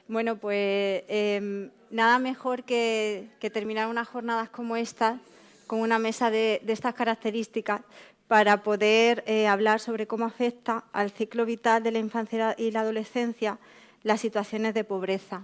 Bueno, pues nada mejor que terminar unas jornadas como estas, con una mesa de estas características, para poder hablar sobre cómo afecta al ciclo vital de la infancia y la adolescencia las situaciones de pobreza.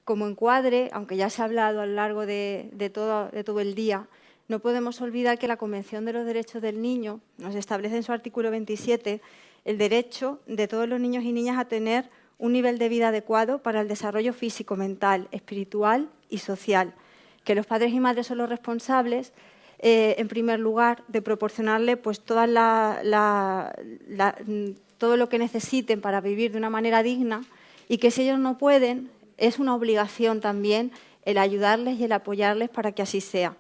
Como encuadre, aunque ya se ha hablado a lo largo de todo el día, no podemos olvidar que la Convención de los Derechos del Niño nos establece en su artículo 27 el derecho de todos los niños y niñas a tener un nivel de vida adecuado para el desarrollo físico, mental, espiritual y social, que los padres y madres son los responsables, en primer lugar, de proporcionarle pues, todo lo que necesiten para vivir de una manera digna, y que si ellos no pueden, es una obligación también el ayudarles y el apoyarles para que así sea.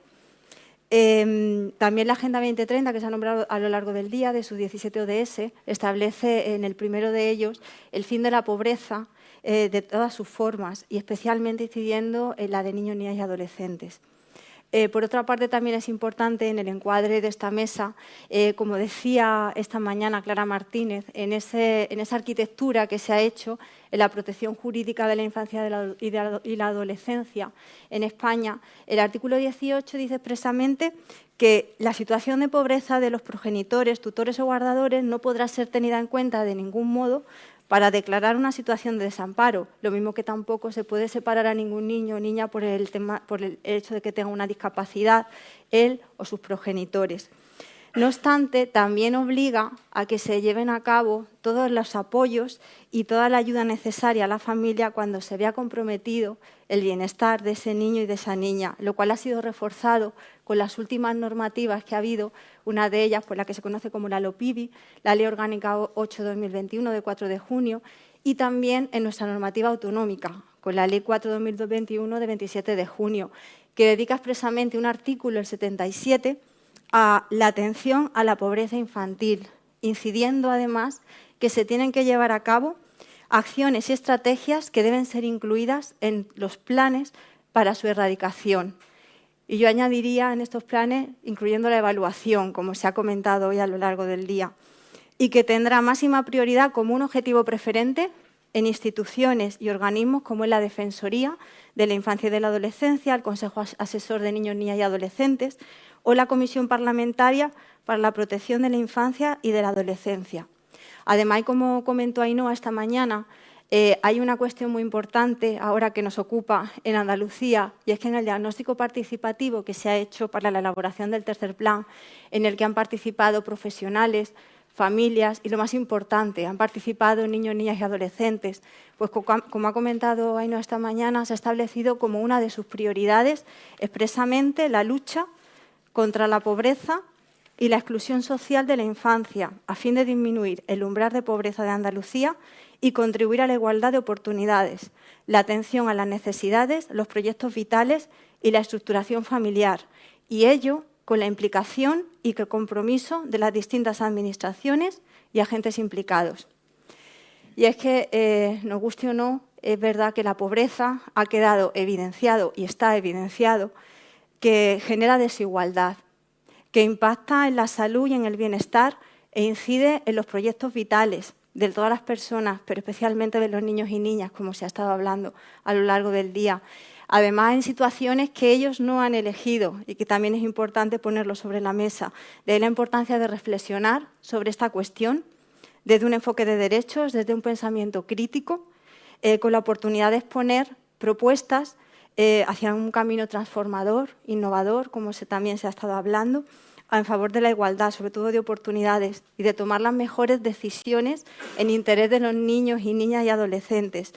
También la Agenda 2030, que se ha nombrado a lo largo del día, de sus 17 ODS, establece en el primero de ellos el fin de la pobreza de todas sus formas, y especialmente incidiendo en la de niños, niñas y adolescentes. Por otra parte, también es importante en el encuadre de esta mesa, como decía esta mañana Clara Martínez, en esa arquitectura que se ha hecho en la protección jurídica de la infancia y la adolescencia en España. El artículo 18 dice expresamente que la situación de pobreza de los progenitores, tutores o guardadores no podrá ser tenida en cuenta de ningún modo para declarar una situación de desamparo, lo mismo que tampoco se puede separar a ningún niño o niña por el hecho de que tenga una discapacidad, él o sus progenitores. No obstante, también obliga a que se lleven a cabo todos los apoyos y toda la ayuda necesaria a la familia cuando se vea comprometido el bienestar de ese niño y de esa niña, lo cual ha sido reforzado con las últimas normativas que ha habido, una de ellas, la que se conoce como la LOPIBI, la Ley Orgánica 8/2021 de 4 de junio, y también en nuestra normativa autonómica, con la Ley 4/2021 de 27 de junio, que dedica expresamente un artículo, el 77, a la atención a la pobreza infantil, incidiendo además que se tienen que llevar a cabo acciones y estrategias que deben ser incluidas en los planes para su erradicación. Y yo añadiría en estos planes, incluyendo la evaluación, como se ha comentado hoy a lo largo del día, y que tendrá máxima prioridad como un objetivo preferente en instituciones y organismos como es la Defensoría de la Infancia y de la Adolescencia, el Consejo Asesor de Niños, Niñas y Adolescentes o la Comisión Parlamentaria para la Protección de la Infancia y de la Adolescencia. Además, como comentó Ainhoa esta mañana, hay una cuestión muy importante ahora que nos ocupa en Andalucía, y es que en el diagnóstico participativo que se ha hecho para la elaboración del tercer plan, en el que han participado profesionales, familias y, lo más importante, han participado niños, niñas y adolescentes, pues como ha comentado Ainhoa esta mañana, se ha establecido como una de sus prioridades expresamente la lucha contra la pobreza y la exclusión social de la infancia, a fin de disminuir el umbral de pobreza de Andalucía y contribuir a la igualdad de oportunidades, la atención a las necesidades, los proyectos vitales y la estructuración familiar, y ello con la implicación y el compromiso de las distintas administraciones y agentes implicados. Y es que, nos guste o no, es verdad que la pobreza ha quedado evidenciado y está evidenciado que genera desigualdad, que impacta en la salud y en el bienestar e incide en los proyectos vitales de todas las personas, pero especialmente de los niños y niñas, como se ha estado hablando a lo largo del día. Además, en situaciones que ellos no han elegido y que también es importante ponerlo sobre la mesa. De ahí la importancia de reflexionar sobre esta cuestión desde un enfoque de derechos, desde un pensamiento crítico, con la oportunidad de exponer propuestas hacia un camino transformador, innovador, como también se ha estado hablando, en favor de la igualdad, sobre todo de oportunidades, y de tomar las mejores decisiones en interés de los niños y niñas y adolescentes,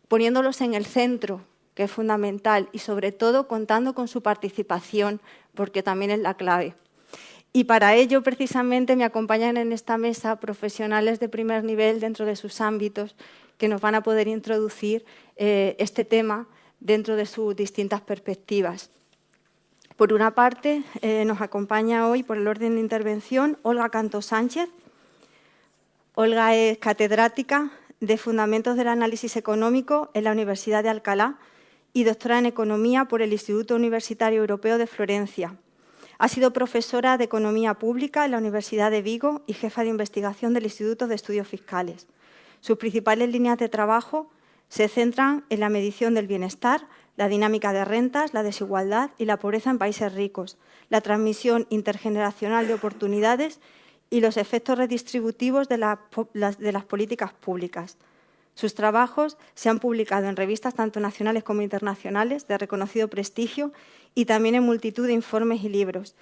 poniéndolos en el centro, que es fundamental, y sobre todo contando con su participación, porque también es la clave. Y para ello, precisamente, me acompañan en esta mesa profesionales de primer nivel dentro de sus ámbitos, que nos van a poder introducir este tema dentro de sus distintas perspectivas. Por una parte, nos acompaña hoy, por el orden de intervención, Olga Canto Sánchez. Olga es catedrática de Fundamentos del Análisis Económico en la Universidad de Alcalá y doctora en Economía por el Instituto Universitario Europeo de Florencia. Ha sido profesora de Economía Pública en la Universidad de Vigo y jefa de investigación del Instituto de Estudios Fiscales. Sus principales líneas de trabajo Se centran en la medición del bienestar, la dinámica de rentas, la desigualdad y la pobreza en países ricos, la transmisión intergeneracional de oportunidades y los efectos redistributivos de las políticas públicas. Sus trabajos se han publicado en revistas tanto nacionales como internacionales de reconocido prestigio y también en multitud de informes y libros.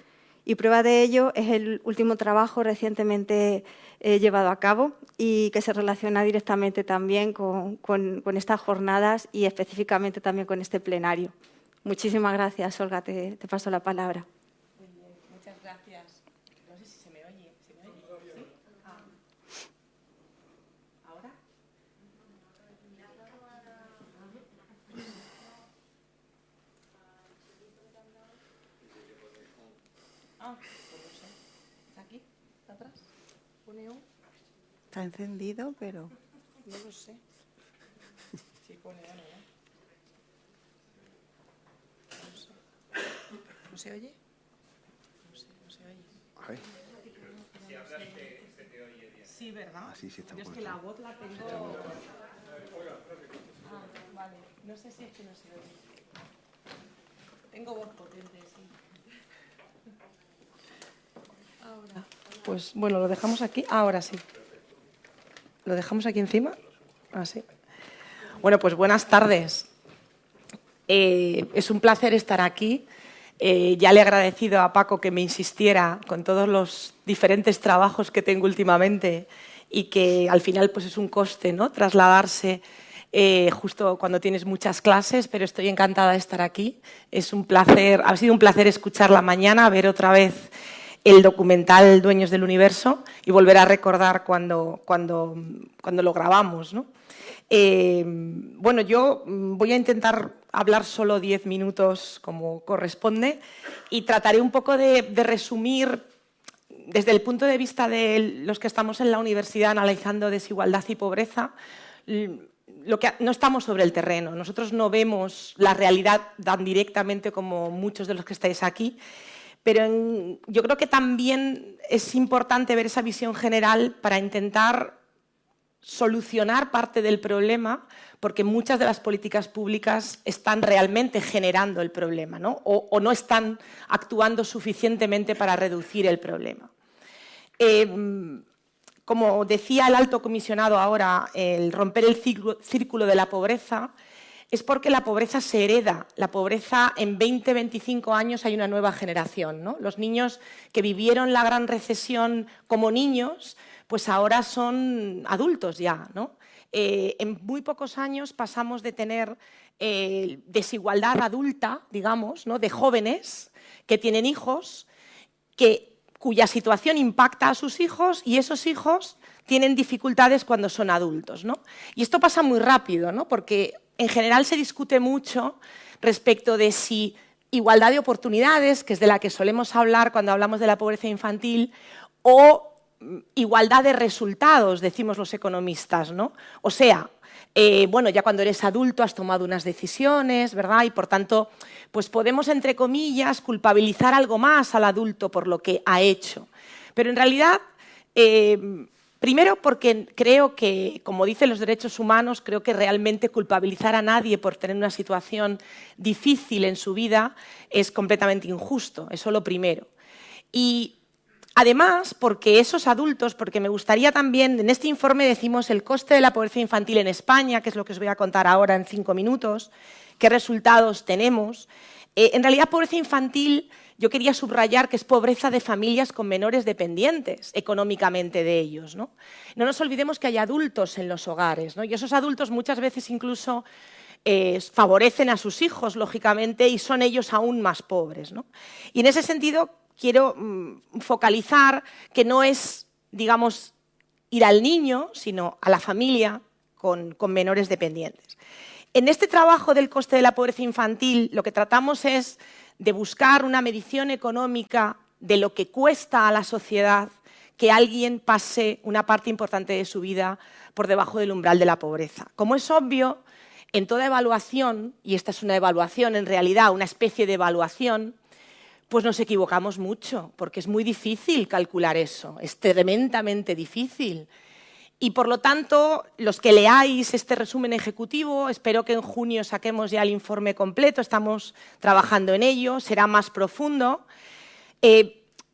Y prueba de ello es el último trabajo recientemente llevado a cabo y que se relaciona directamente también con estas jornadas y específicamente también con este plenario. Muchísimas gracias, Olga. Te paso la palabra. Muy bien, muchas gracias. No sé si se me oye. ¿Se me oye? ¿Sí? ¿Ahora? Pues no sé. ¿Está aquí? ¿Está atrás? ¿Pone on? Está encendido, pero... No lo sé. Sí, pone on, ¿no? No sé. ¿No se oye? No sé, no se oye. Ay, Si hablas se te oye bien. Sí, ¿verdad? así sí está Yo es que puesto. la voz la tengo... Vale. No sé si es que no se oye. Tengo voz potente, sí. Ahora. Pues bueno, lo dejamos aquí. Ahora sí. ¿Lo dejamos aquí encima? Ah, sí. Bueno, pues buenas tardes. Es un placer estar aquí. Ya le he agradecido a Paco que me insistiera con todos los diferentes trabajos que tengo últimamente y que al final pues es un coste, ¿no?, trasladarse justo cuando tienes muchas clases, pero estoy encantada de estar aquí. Es un placer, ha sido un placer escucharla mañana, ver otra vez el documental Dueños del Universo y volver a recordar cuando lo grabamos, ¿no? Bueno, yo voy a intentar hablar solo 10 minutos como corresponde y trataré un poco de resumir desde el punto de vista de los que estamos en la universidad analizando desigualdad y pobreza. No estamos sobre el terreno, nosotros no vemos la realidad tan directamente como muchos de los que estáis aquí, pero yo creo que también es importante ver esa visión general para intentar solucionar parte del problema, porque muchas de las políticas públicas están realmente generando el problema, ¿no? O no están actuando suficientemente para reducir el problema. Como decía el alto comisionado ahora, el romper el círculo de la pobreza es porque la pobreza se hereda. La pobreza, en 20, 25 años hay una nueva generación, ¿no? Los niños que vivieron la gran recesión como niños, pues ahora son adultos ya, ¿no? En muy pocos años pasamos de tener desigualdad adulta, digamos, ¿no?, de jóvenes que tienen hijos, cuya situación impacta a sus hijos y esos hijos tienen dificultades cuando son adultos, ¿no? Y esto pasa muy rápido, ¿no?, porque en general se discute mucho respecto de si igualdad de oportunidades, que es de la que solemos hablar cuando hablamos de la pobreza infantil, o igualdad de resultados, decimos los economistas, ¿no? O sea, bueno, ya cuando eres adulto has tomado unas decisiones, ¿verdad? Y por tanto, pues podemos, entre comillas, culpabilizar algo más al adulto por lo que ha hecho. Pero en realidad, primero porque creo que, como dicen los derechos humanos, creo que realmente culpabilizar a nadie por tener una situación difícil en su vida es completamente injusto, eso lo primero. Y además, porque esos adultos, porque me gustaría también, en este informe decimos el coste de la pobreza infantil en España, que es lo que os voy a contar ahora en 5 minutos, qué resultados tenemos. En realidad, pobreza infantil, yo quería subrayar que es pobreza de familias con menores dependientes económicamente de ellos, ¿no? No nos olvidemos que hay adultos en los hogares, ¿no? Y esos adultos muchas veces incluso favorecen a sus hijos, lógicamente, y son ellos aún más pobres, ¿no? Y en ese sentido quiero focalizar que no es, digamos, ir al niño, sino a la familia con menores dependientes. En este trabajo del coste de la pobreza infantil, lo que tratamos es de buscar una medición económica de lo que cuesta a la sociedad que alguien pase una parte importante de su vida por debajo del umbral de la pobreza. Como es obvio, en toda evaluación, y esta es una evaluación en realidad, una especie de evaluación, pues nos equivocamos mucho, porque es muy difícil calcular eso, es tremendamente difícil. Y, por lo tanto, los que leáis este resumen ejecutivo, espero que en junio saquemos ya el informe completo, estamos trabajando en ello, será más profundo.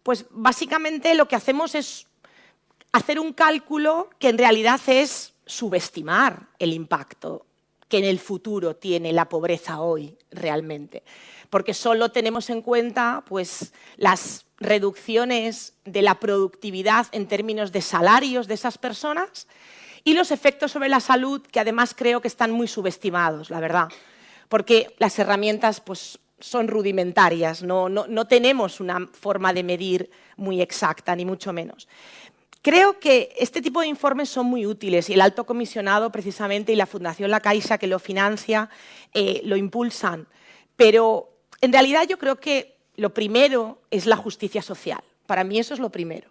Pues básicamente lo que hacemos es hacer un cálculo que en realidad es subestimar el impacto que en el futuro tiene la pobreza hoy realmente, porque solo tenemos en cuenta pues, las reducciones de la productividad en términos de salarios de esas personas y los efectos sobre la salud, que además creo que están muy subestimados, la verdad, porque las herramientas pues, son rudimentarias, no tenemos una forma de medir muy exacta, ni mucho menos. Creo que este tipo de informes son muy útiles y el Alto Comisionado, precisamente, y la Fundación La Caixa, que lo financia, lo impulsan. Pero, en realidad, yo creo que lo primero es la justicia social. Para mí eso es lo primero.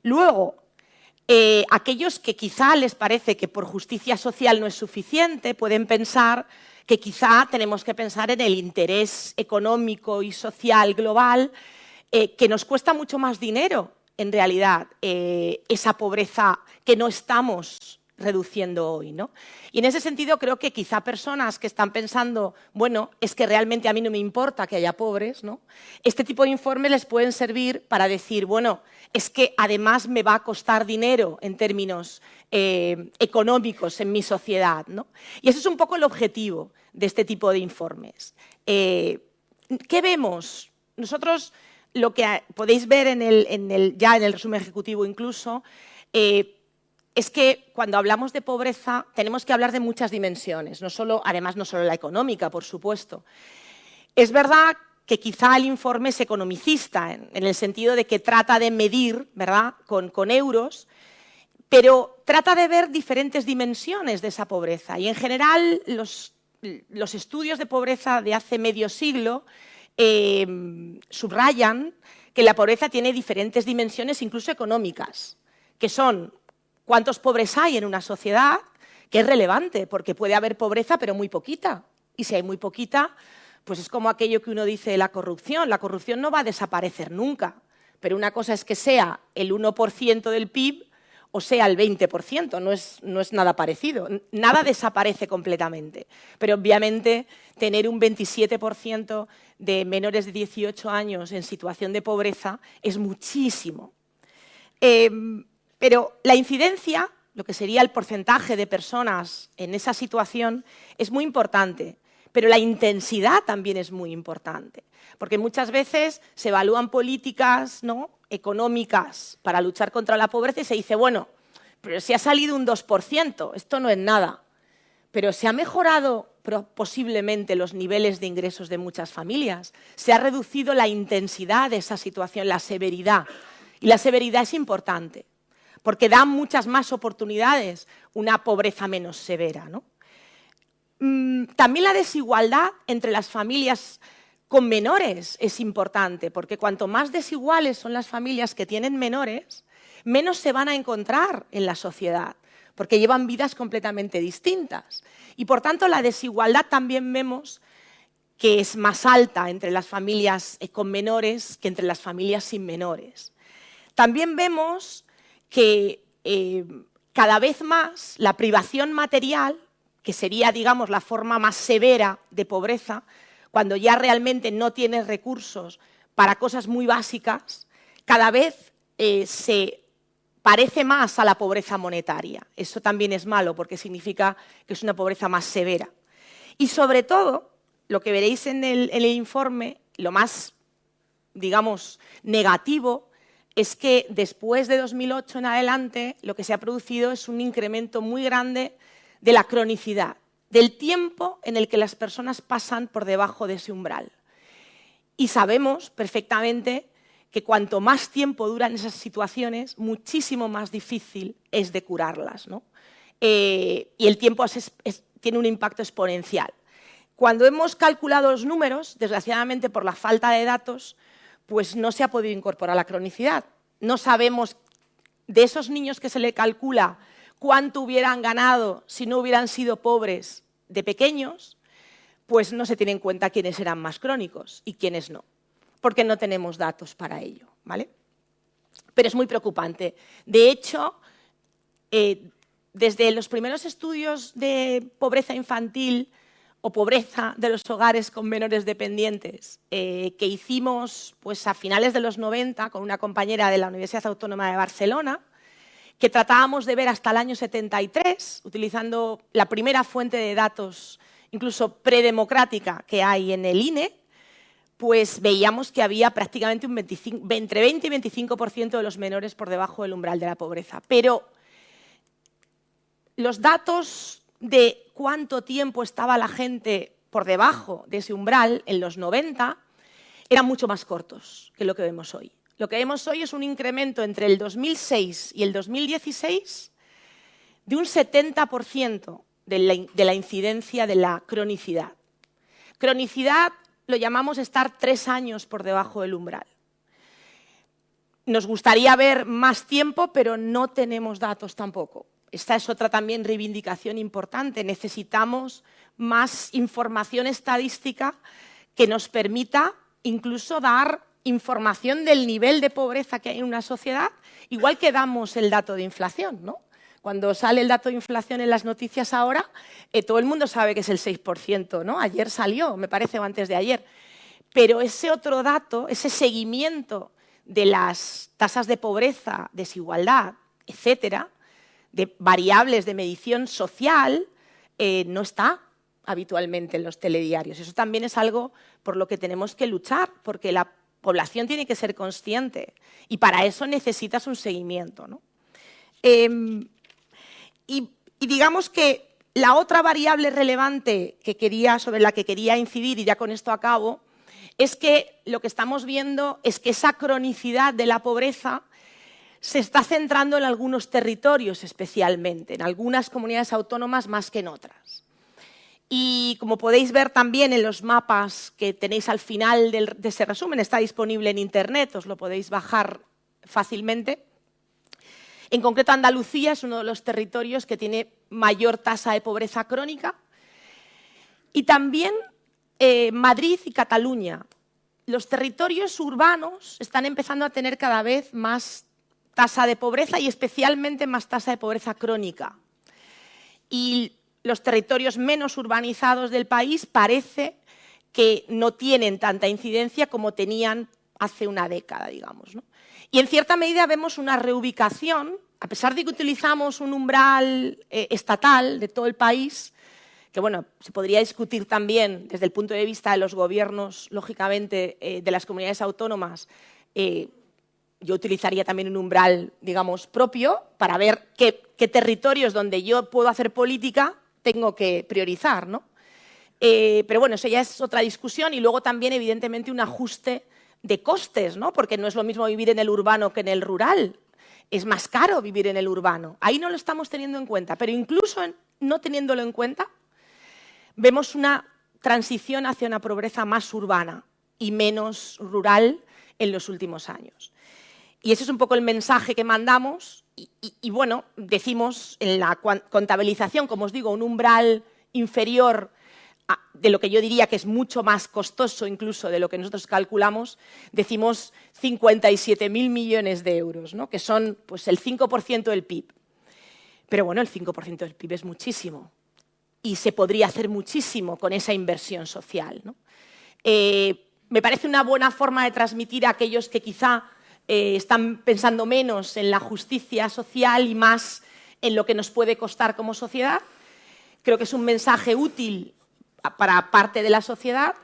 Luego, aquellos que quizá les parece que por justicia social no es suficiente, pueden pensar que quizá tenemos que pensar en el interés económico y social global, que nos cuesta mucho más dinero, en realidad, esa pobreza que no estamos reduciendo hoy, ¿no? Y en ese sentido creo que quizá personas que están pensando, bueno, es que realmente a mí no me importa que haya pobres, ¿no? Este tipo de informes les pueden servir para decir, bueno, es que además me va a costar dinero en términos económicos en mi sociedad, ¿no? Y ese es un poco el objetivo de este tipo de informes. ¿Qué vemos? Nosotros lo que podéis ver ya en el resumen ejecutivo incluso, es que cuando hablamos de pobreza tenemos que hablar de muchas dimensiones, además no solo la económica, por supuesto. Es verdad que quizá el informe es economicista, en el sentido de que trata de medir, ¿verdad?, con euros, pero trata de ver diferentes dimensiones de esa pobreza. Y en general los estudios de pobreza de hace medio siglo subrayan que la pobreza tiene diferentes dimensiones, incluso económicas, que son cuántos pobres hay en una sociedad, que es relevante, porque puede haber pobreza, pero muy poquita. Y si hay muy poquita, pues es como aquello que uno dice de la corrupción. La corrupción no va a desaparecer nunca, pero una cosa es que sea el 1% del PIB o sea el 20%, no es nada parecido. Nada desaparece completamente, pero obviamente tener un 27% de menores de 18 años en situación de pobreza es muchísimo. Pero la incidencia, lo que sería el porcentaje de personas en esa situación, es muy importante, pero la intensidad también es muy importante, porque muchas veces se evalúan políticas, ¿no?, económicas para luchar contra la pobreza y se dice, bueno, pero si ha salido un 2%, esto no es nada, pero se ha mejorado posiblemente los niveles de ingresos de muchas familias, se ha reducido la intensidad de esa situación, la severidad, y la severidad es importante, porque da muchas más oportunidades una pobreza menos severa, ¿no? También la desigualdad entre las familias con menores es importante, porque cuanto más desiguales son las familias que tienen menores, menos se van a encontrar en la sociedad, porque llevan vidas completamente distintas. Y, por tanto, la desigualdad también vemos que es más alta entre las familias con menores que entre las familias sin menores. También vemos que cada vez más la privación material, que sería, digamos, la forma más severa de pobreza, cuando ya realmente no tienes recursos para cosas muy básicas, cada vez se parece más a la pobreza monetaria. Eso también es malo porque significa que es una pobreza más severa. Y sobre todo, lo que veréis en el informe, lo más, digamos, negativo, es que después de 2008 en adelante lo que se ha producido es un incremento muy grande de la cronicidad, del tiempo en el que las personas pasan por debajo de ese umbral. Y sabemos perfectamente que cuanto más tiempo duran esas situaciones, muchísimo más difícil es de curarlas, ¿no? Y el tiempo tiene un impacto exponencial. Cuando hemos calculado los números, desgraciadamente por la falta de datos, pues no se ha podido incorporar la cronicidad. No sabemos de esos niños que se le calcula cuánto hubieran ganado si no hubieran sido pobres de pequeños, pues no se tiene en cuenta quiénes eran más crónicos y quiénes no, porque no tenemos datos para ello, ¿vale? Pero es muy preocupante. De hecho, desde los primeros estudios de pobreza infantil o pobreza de los hogares con menores dependientes que hicimos pues, a finales de los 90 con una compañera de la Universidad Autónoma de Barcelona, que tratábamos de ver hasta el año 73, utilizando la primera fuente de datos, incluso predemocrática, que hay en el INE, pues veíamos que había prácticamente entre 20 y 25% de los menores por debajo del umbral de la pobreza. Pero los datos de cuánto tiempo estaba la gente por debajo de ese umbral en los 90 eran mucho más cortos que lo que vemos hoy. Lo que vemos hoy es un incremento entre el 2006 y el 2016 de un 70% de la incidencia de la cronicidad. Cronicidad lo llamamos estar 3 años por debajo del umbral. Nos gustaría ver más tiempo, pero no tenemos datos tampoco. Esta es otra también reivindicación importante. Necesitamos más información estadística que nos permita incluso dar información del nivel de pobreza que hay en una sociedad, igual que damos el dato de inflación, ¿no? Cuando sale el dato de inflación en las noticias ahora, todo el mundo sabe que es el 6%, ¿no? Ayer salió, me parece, o antes de ayer. Pero ese otro dato, ese seguimiento de las tasas de pobreza, desigualdad, etcétera, de variables de medición social, no está habitualmente en los telediarios. Eso también es algo por lo que tenemos que luchar, porque la población tiene que ser consciente y para eso necesitas un seguimiento, ¿no? Y digamos que la otra variable relevante sobre la que quería incidir, y ya con esto acabo, es que lo que estamos viendo es que esa cronicidad de la pobreza se está centrando en algunos territorios especialmente, en algunas comunidades autónomas más que en otras. Y como podéis ver también en los mapas que tenéis al final de ese resumen, está disponible en Internet, os lo podéis bajar fácilmente. En concreto, Andalucía es uno de los territorios que tiene mayor tasa de pobreza crónica. Y también Madrid y Cataluña. Los territorios urbanos están empezando a tener cada vez más tasa de pobreza y especialmente más tasa de pobreza crónica. Y los territorios menos urbanizados del país parece que no tienen tanta incidencia como tenían hace una década, digamos, ¿no? Y en cierta medida vemos una reubicación, a pesar de que utilizamos un umbral estatal de todo el país, que bueno, se podría discutir también desde el punto de vista de los gobiernos, lógicamente, de las comunidades autónomas. Yo utilizaría también un umbral, digamos, propio para ver qué territorios donde yo puedo hacer política tengo que priorizar, ¿no? Pero bueno, eso ya es otra discusión y luego también, evidentemente, un ajuste de costes, ¿no? Porque no es lo mismo vivir en el urbano que en el rural. Es más caro vivir en el urbano. Ahí no lo estamos teniendo en cuenta, pero incluso no teniéndolo en cuenta, vemos una transición hacia una pobreza más urbana y menos rural en los últimos años. Y ese es un poco el mensaje que mandamos y bueno, decimos en la contabilización, como os digo, un umbral inferior de lo que yo diría que es mucho más costoso incluso de lo que nosotros calculamos, decimos 57.000 millones de euros, ¿no? Que son pues, el 5% del PIB. Pero bueno, el 5% del PIB es muchísimo y se podría hacer muchísimo con esa inversión social, ¿no? Me parece una buena forma de transmitir a aquellos que quizá están pensando menos en la justicia social y más en lo que nos puede costar como sociedad. Creo que es un mensaje útil para parte de la sociedad,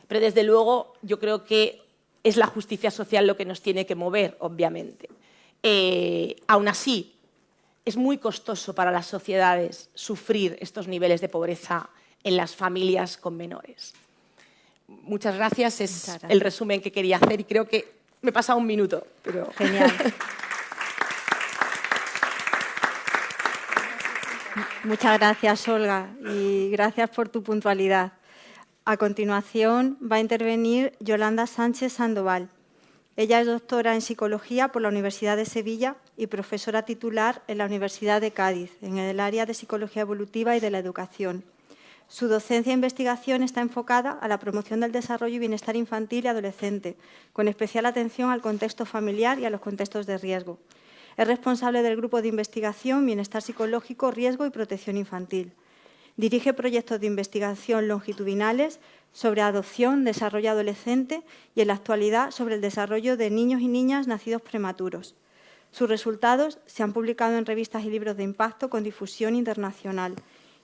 pero desde luego yo creo que es la justicia social lo que nos tiene que mover, obviamente. Aún así, es muy costoso para las sociedades sufrir estos niveles de pobreza en las familias con menores. Muchas gracias, es el resumen que quería hacer y creo que me he pasado un minuto. Pero... Genial. Muchas gracias, Olga, y gracias por tu puntualidad. A continuación va a intervenir Yolanda Sánchez Sandoval. Ella es doctora en Psicología por la Universidad de Sevilla y profesora titular en la Universidad de Cádiz, en el área de Psicología Evolutiva y de la Educación. Su docencia e investigación está enfocada a la promoción del desarrollo y bienestar infantil y adolescente, con especial atención al contexto familiar y a los contextos de riesgo. Es responsable del Grupo de Investigación Bienestar Psicológico, Riesgo y Protección Infantil. Dirige proyectos de investigación longitudinales sobre adopción, desarrollo adolescente y, en la actualidad, sobre el desarrollo de niños y niñas nacidos prematuros. Sus resultados se han publicado en revistas y libros de impacto con difusión internacional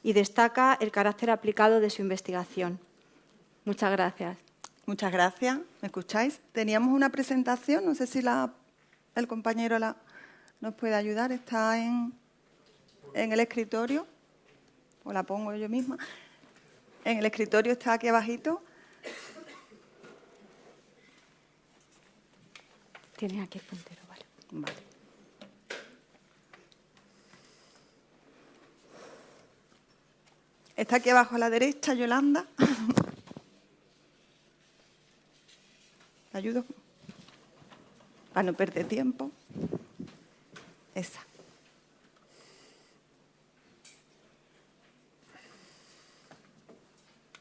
y destaca el carácter aplicado de su investigación. Muchas gracias. Muchas gracias. ¿Me escucháis? Teníamos una presentación, no sé si el compañero nos puede ayudar. Está en el escritorio, o la pongo yo misma. En el escritorio está aquí abajito. Tiene aquí el puntero, vale. Vale. Está aquí abajo a la derecha, Yolanda. ¿Te ayudo? Para no perder tiempo. Esa.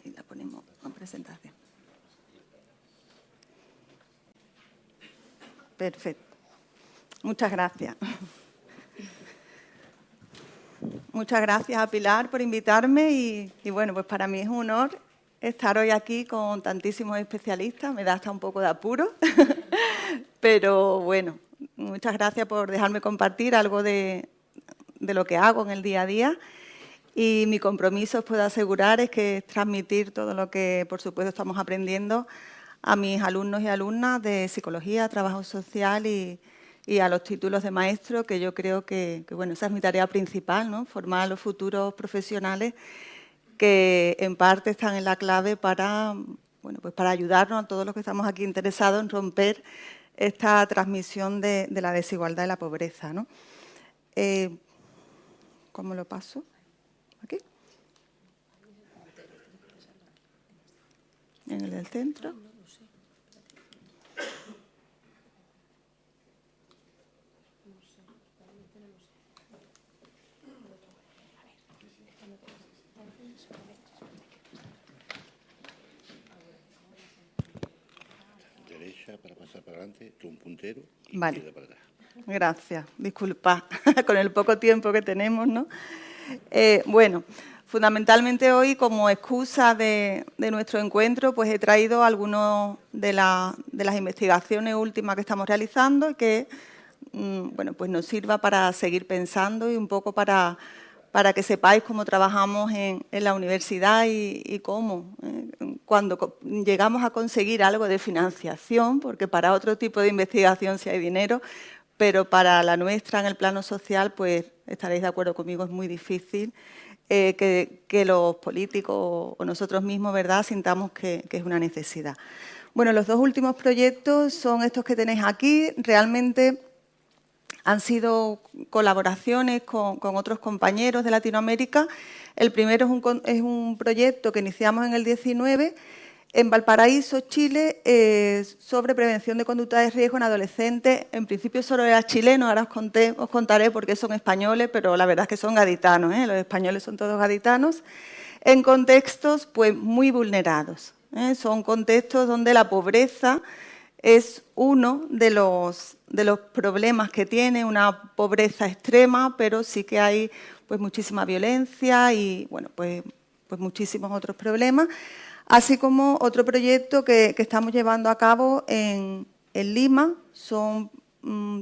Y la ponemos en presentación. Perfecto. Muchas gracias. Muchas gracias a Pilar por invitarme y bueno, pues para mí es un honor estar hoy aquí con tantísimos especialistas. Me da hasta un poco de apuro, pero bueno, muchas gracias por dejarme compartir algo de lo que hago en el día a día. Y mi compromiso, os puedo asegurar, es que es transmitir todo lo que, por supuesto, estamos aprendiendo a mis alumnos y alumnas de psicología, trabajo social y a los títulos de maestro, que yo creo que bueno, esa es mi tarea principal, ¿no? Formar a los futuros profesionales que en parte están en la clave para, bueno, pues para ayudarnos a todos los que estamos aquí interesados en romper esta transmisión de la desigualdad y la pobreza, ¿no? ¿Cómo lo paso? ¿Aquí? ¿En el del centro? Para pasar para adelante, un puntero y vale. para atrás. Gracias. Disculpa, con el poco tiempo que tenemos, ¿no? Bueno, fundamentalmente hoy, como excusa de nuestro encuentro, pues he traído algunas de las investigaciones últimas que estamos realizando y que bueno, pues nos sirva para seguir pensando y un poco para que sepáis cómo trabajamos en la universidad y cómo, cuando llegamos a conseguir algo de financiación, porque para otro tipo de investigación sí hay dinero, pero para la nuestra en el plano social, pues estaréis de acuerdo conmigo, es muy difícil que los políticos o nosotros mismos, ¿verdad?, sintamos que es una necesidad. Bueno, los dos últimos proyectos son estos que tenéis aquí. Realmente han sido colaboraciones con otros compañeros de Latinoamérica. El primero es un proyecto que iniciamos en el 19 en Valparaíso, Chile, sobre prevención de conducta de riesgo en adolescentes. En principio solo era chileno, ahora os contaré por qué son españoles, pero la verdad es que son gaditanos, los españoles son todos gaditanos, en contextos pues, muy vulnerados. Son contextos donde la pobreza es uno de los problemas que tiene, una pobreza extrema, pero sí que hay pues, muchísima violencia y bueno, pues muchísimos otros problemas. Así como otro proyecto que estamos llevando a cabo en Lima, son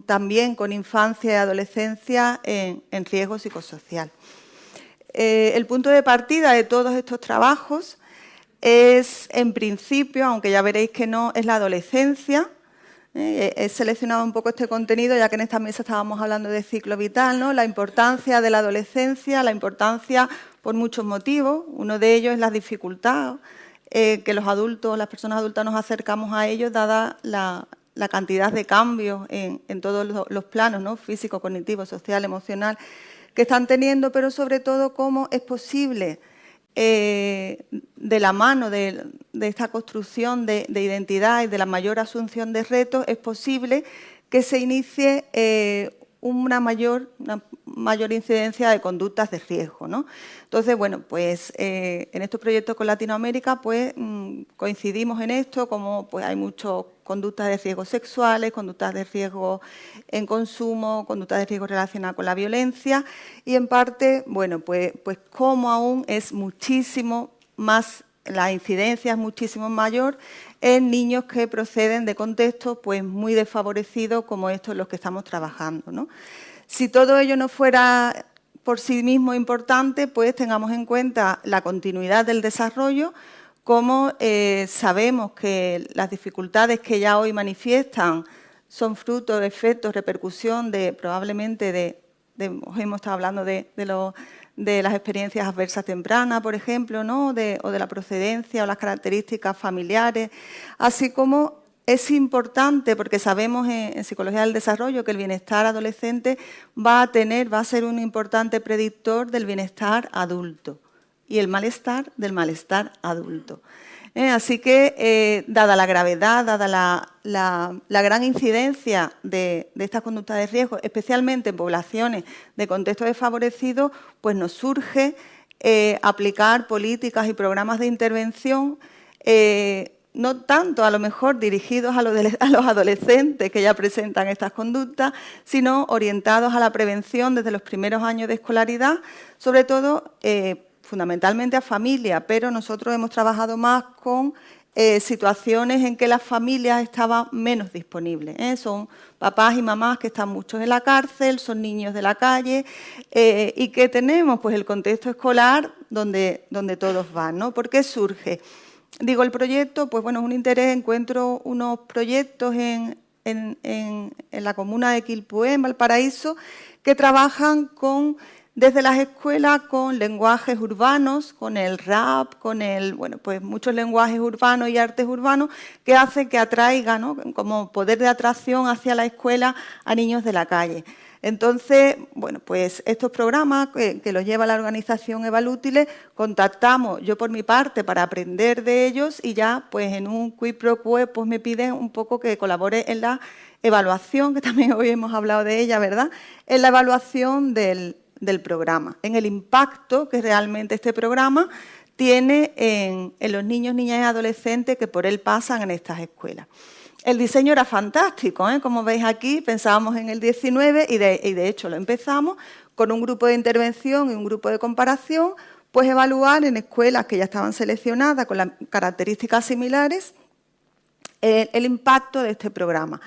también con infancia y adolescencia en riesgo psicosocial. El punto de partida de todos estos trabajos es, en principio, aunque ya veréis que no, es la adolescencia. He seleccionado un poco este contenido, ya que en esta mesa estábamos hablando de ciclo vital, ¿no? La importancia de la adolescencia, la importancia por muchos motivos. Uno de ellos es la dificultad que los adultos, las personas adultas nos acercamos a ellos, dada la cantidad de cambios en todos los planos, ¿no? Físico, cognitivo, social, emocional, que están teniendo, pero sobre todo cómo es posible, de la mano de esta construcción de identidad y de la mayor asunción de retos, es posible que se inicie una mayor incidencia de conductas de riesgo, ¿no? Entonces, bueno, pues en estos proyectos con Latinoamérica pues coincidimos en esto, como pues hay muchas conductas de riesgo sexuales, conductas de riesgo en consumo, conductas de riesgo relacionadas con la violencia y en parte, bueno, pues como aún es muchísimo más, la incidencia es muchísimo mayor en niños que proceden de contextos pues muy desfavorecidos como estos en los que estamos trabajando, ¿no? Si todo ello no fuera por sí mismo importante, pues tengamos en cuenta la continuidad del desarrollo, como sabemos que las dificultades que ya hoy manifiestan son fruto, efectos, repercusión de probablemente hoy hemos estado hablando de las experiencias adversas tempranas, por ejemplo, ¿no? o de la procedencia o las características familiares, así como es importante, porque sabemos en psicología del desarrollo que el bienestar adolescente va a ser un importante predictor del bienestar adulto y el malestar del malestar adulto. Así que, dada la gravedad, dada la gran incidencia de estas conductas de riesgo, especialmente en poblaciones de contexto desfavorecido, pues nos surge aplicar políticas y programas de intervención no tanto a lo mejor dirigidos a los adolescentes que ya presentan estas conductas, sino orientados a la prevención desde los primeros años de escolaridad, sobre todo fundamentalmente a familias, pero nosotros hemos trabajado más con situaciones en que las familias estaban menos disponibles. Son papás y mamás que están muchos en la cárcel, son niños de la calle y que tenemos pues el contexto escolar donde todos van, ¿no? ¿Por qué surge? Digo, el proyecto, pues bueno, es un interés, encuentro unos proyectos en la comuna de Quilpué, en Valparaíso, que trabajan desde las escuelas con lenguajes urbanos, con el rap, pues muchos lenguajes urbanos y artes urbanos que hacen que atraigan, ¿no? Como poder de atracción hacia la escuela a niños de la calle. Entonces, bueno, pues estos programas que los lleva la organización Evalútiles, contactamos yo por mi parte para aprender de ellos y ya pues en un quid pro quo pues me piden un poco que colabore en la evaluación, que también hoy hemos hablado de ella, ¿verdad? En la evaluación del programa, en el impacto que realmente este programa tiene en los niños, niñas y adolescentes que por él pasan en estas escuelas. El diseño era fantástico, como veis aquí, pensábamos en el 19 y de hecho lo empezamos con un grupo de intervención y un grupo de comparación, pues evaluar en escuelas que ya estaban seleccionadas con las características similares el impacto de este programa.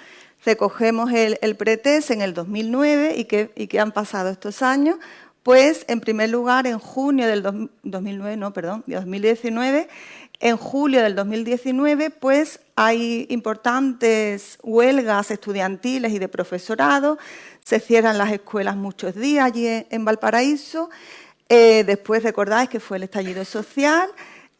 Recogemos el pretest en el 2009 y que han pasado estos años, pues en primer lugar en junio del 2019, en julio del 2019, pues hay importantes huelgas estudiantiles y de profesorado, se cierran las escuelas muchos días allí en Valparaíso, después recordáis que fue el estallido social.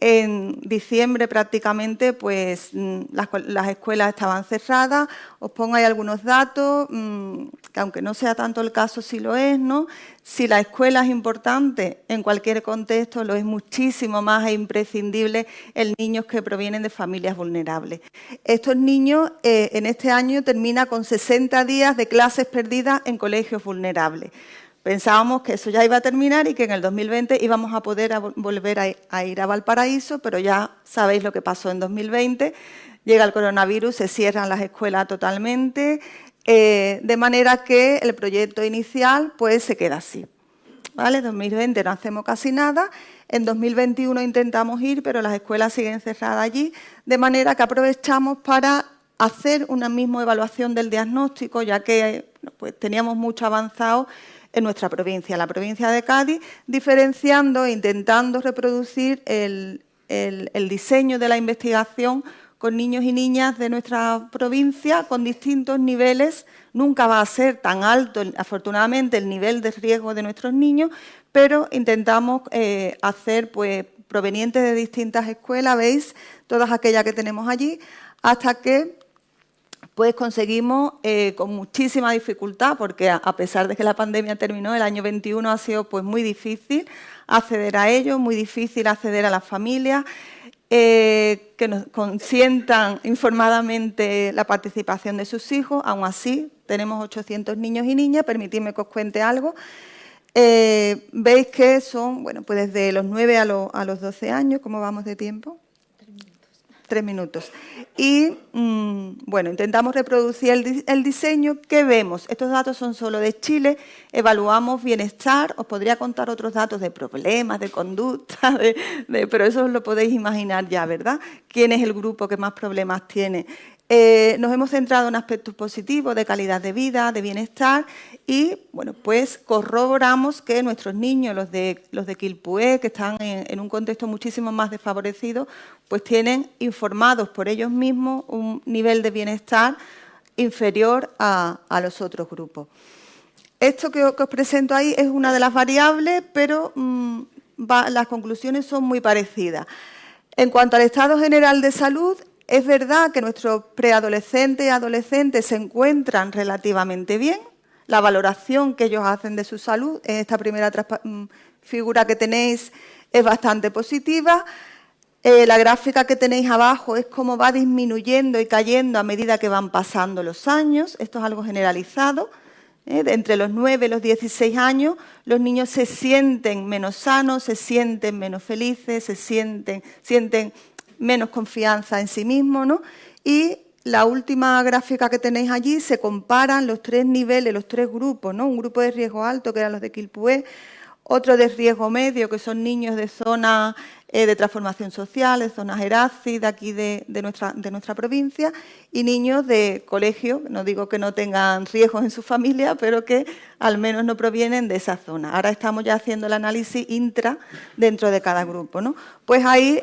En diciembre prácticamente pues las escuelas estaban cerradas. Os pongo ahí algunos datos, que aunque no sea tanto el caso, sí lo es, ¿no? Si la escuela es importante en cualquier contexto, lo es muchísimo más e imprescindible en niños que provienen de familias vulnerables. Estos niños en este año terminan con 60 días de clases perdidas en colegios vulnerables. Pensábamos que eso ya iba a terminar y que en el 2020 íbamos a poder volver a ir a Valparaíso, pero ya sabéis lo que pasó en 2020. Llega el coronavirus, se cierran las escuelas totalmente, de manera que el proyecto inicial pues se queda así. ¿Vale? En 2020 no hacemos casi nada, en 2021 intentamos ir, pero las escuelas siguen cerradas allí, de manera que aprovechamos para hacer una misma evaluación del diagnóstico, ya que pues, teníamos mucho avanzado en nuestra provincia, la provincia de Cádiz, diferenciando e intentando reproducir el diseño de la investigación con niños y niñas de nuestra provincia con distintos niveles. Nunca va a ser tan alto, afortunadamente, el nivel de riesgo de nuestros niños, pero intentamos hacer pues, provenientes de distintas escuelas, veis, todas aquellas que tenemos allí, hasta que pues conseguimos con muchísima dificultad, porque a pesar de que la pandemia terminó, el año 21 ha sido pues, muy difícil acceder a ello, muy difícil acceder a las familias, que nos consientan informadamente la participación de sus hijos. Aún así, tenemos 800 niños y niñas. Permitidme que os cuente algo. Veis que son, bueno, pues desde los 9 a los 12 años. ¿Cómo vamos de tiempo? 3 minutos. Y, bueno, intentamos reproducir el diseño. ¿Qué vemos? Estos datos son solo de Chile. Evaluamos bienestar. Os podría contar otros datos de problemas, de conducta, pero eso os lo podéis imaginar ya, ¿verdad? ¿Quién es el grupo que más problemas tiene? Nos hemos centrado en aspectos positivos de calidad de vida, de bienestar y, bueno, pues corroboramos que nuestros niños, los de Quilpué, que están en un contexto muchísimo más desfavorecido, pues tienen informados por ellos mismos un nivel de bienestar inferior a los otros grupos. Esto que os presento ahí es una de las variables, pero las conclusiones son muy parecidas. En cuanto al estado general de salud, es verdad que nuestros preadolescentes y adolescentes se encuentran relativamente bien. La valoración que ellos hacen de su salud en esta primera figura que tenéis es bastante positiva. La gráfica que tenéis abajo es cómo va disminuyendo y cayendo a medida que van pasando los años. Esto es algo generalizado. Entre los 9 y los 16 años, los niños se sienten menos sanos, se sienten menos felices, se sienten menos confianza en sí mismos, ¿no? Y la última gráfica que tenéis allí se comparan los 3 niveles, los 3 grupos, ¿no? Un grupo de riesgo alto, que eran los de Quilpué, otro de riesgo medio, que son niños de zonas de transformación social, de zonas ERACI, de aquí de nuestra provincia, y niños de colegio, no digo que no tengan riesgos en su familia, pero que al menos no provienen de esa zona. Ahora estamos ya haciendo el análisis intra dentro de cada grupo, ¿no? Pues ahí,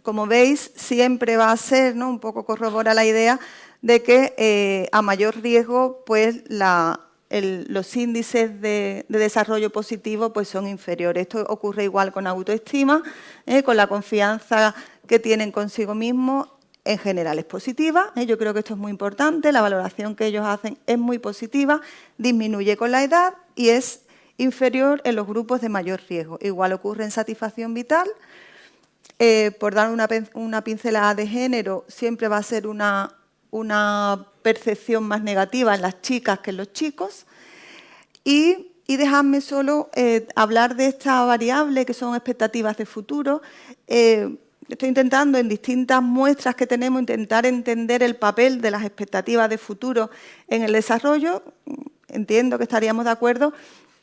como veis, siempre va a ser, ¿no? Un poco corrobora la idea de que a mayor riesgo, pues los índices de desarrollo positivo pues son inferiores. Esto ocurre igual con autoestima, con la confianza que tienen consigo mismos, en general es positiva. Yo creo que esto es muy importante, la valoración que ellos hacen es muy positiva, disminuye con la edad y es inferior en los grupos de mayor riesgo. Igual ocurre en satisfacción vital. Por dar una pincelada de género, siempre va a ser una percepción más negativa en las chicas que en los chicos. Y dejadme solo hablar de esta variable que son expectativas de futuro. Estoy intentando, en distintas muestras que tenemos, intentar entender el papel de las expectativas de futuro en el desarrollo. Entiendo que estaríamos de acuerdo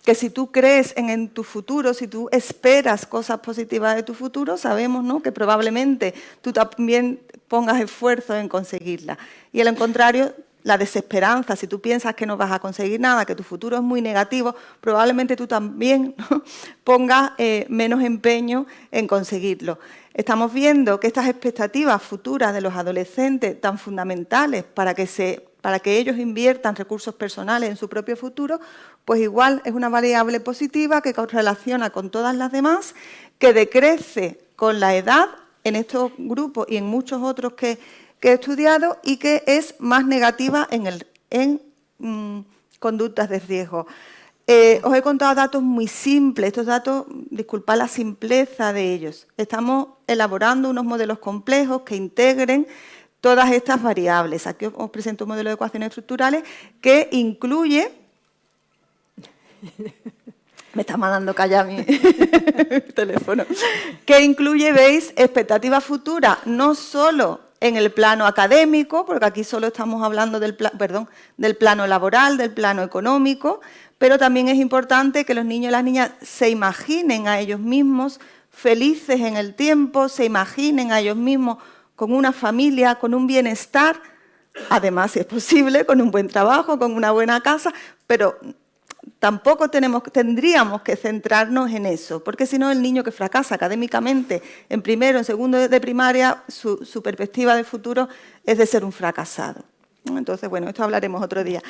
que si tú crees en tu futuro, si tú esperas cosas positivas de tu futuro, sabemos, ¿no?, que probablemente tú también pongas esfuerzo en conseguirlas. Y al contrario, la desesperanza, si tú piensas que no vas a conseguir nada, que tu futuro es muy negativo, probablemente tú también, ¿no?, pongas menos empeño en conseguirlo. Estamos viendo que estas expectativas futuras de los adolescentes, tan fundamentales para que ellos inviertan recursos personales en su propio futuro, pues igual es una variable positiva que correlaciona con todas las demás, que decrece con la edad en estos grupos y en muchos otros que he estudiado y que es más negativa en conductas de riesgo. Os he contado datos muy simples, estos datos, disculpad la simpleza de ellos. Estamos elaborando unos modelos complejos que integren todas estas variables. Aquí os presento un modelo de ecuaciones estructurales que incluye... Me está mandando callar mi teléfono. Que incluye, veis, expectativas futuras, no solo en el plano académico, porque aquí solo estamos hablando del plano laboral, del plano económico, pero también es importante que los niños y las niñas se imaginen a ellos mismos felices en el tiempo, se imaginen a ellos mismos con una familia, con un bienestar, además, si es posible, con un buen trabajo, con una buena casa, pero tampoco tendríamos que centrarnos en eso, porque si no el niño que fracasa académicamente en primero, en segundo de primaria, su perspectiva de futuro es de ser un fracasado. Entonces, bueno, esto hablaremos otro día.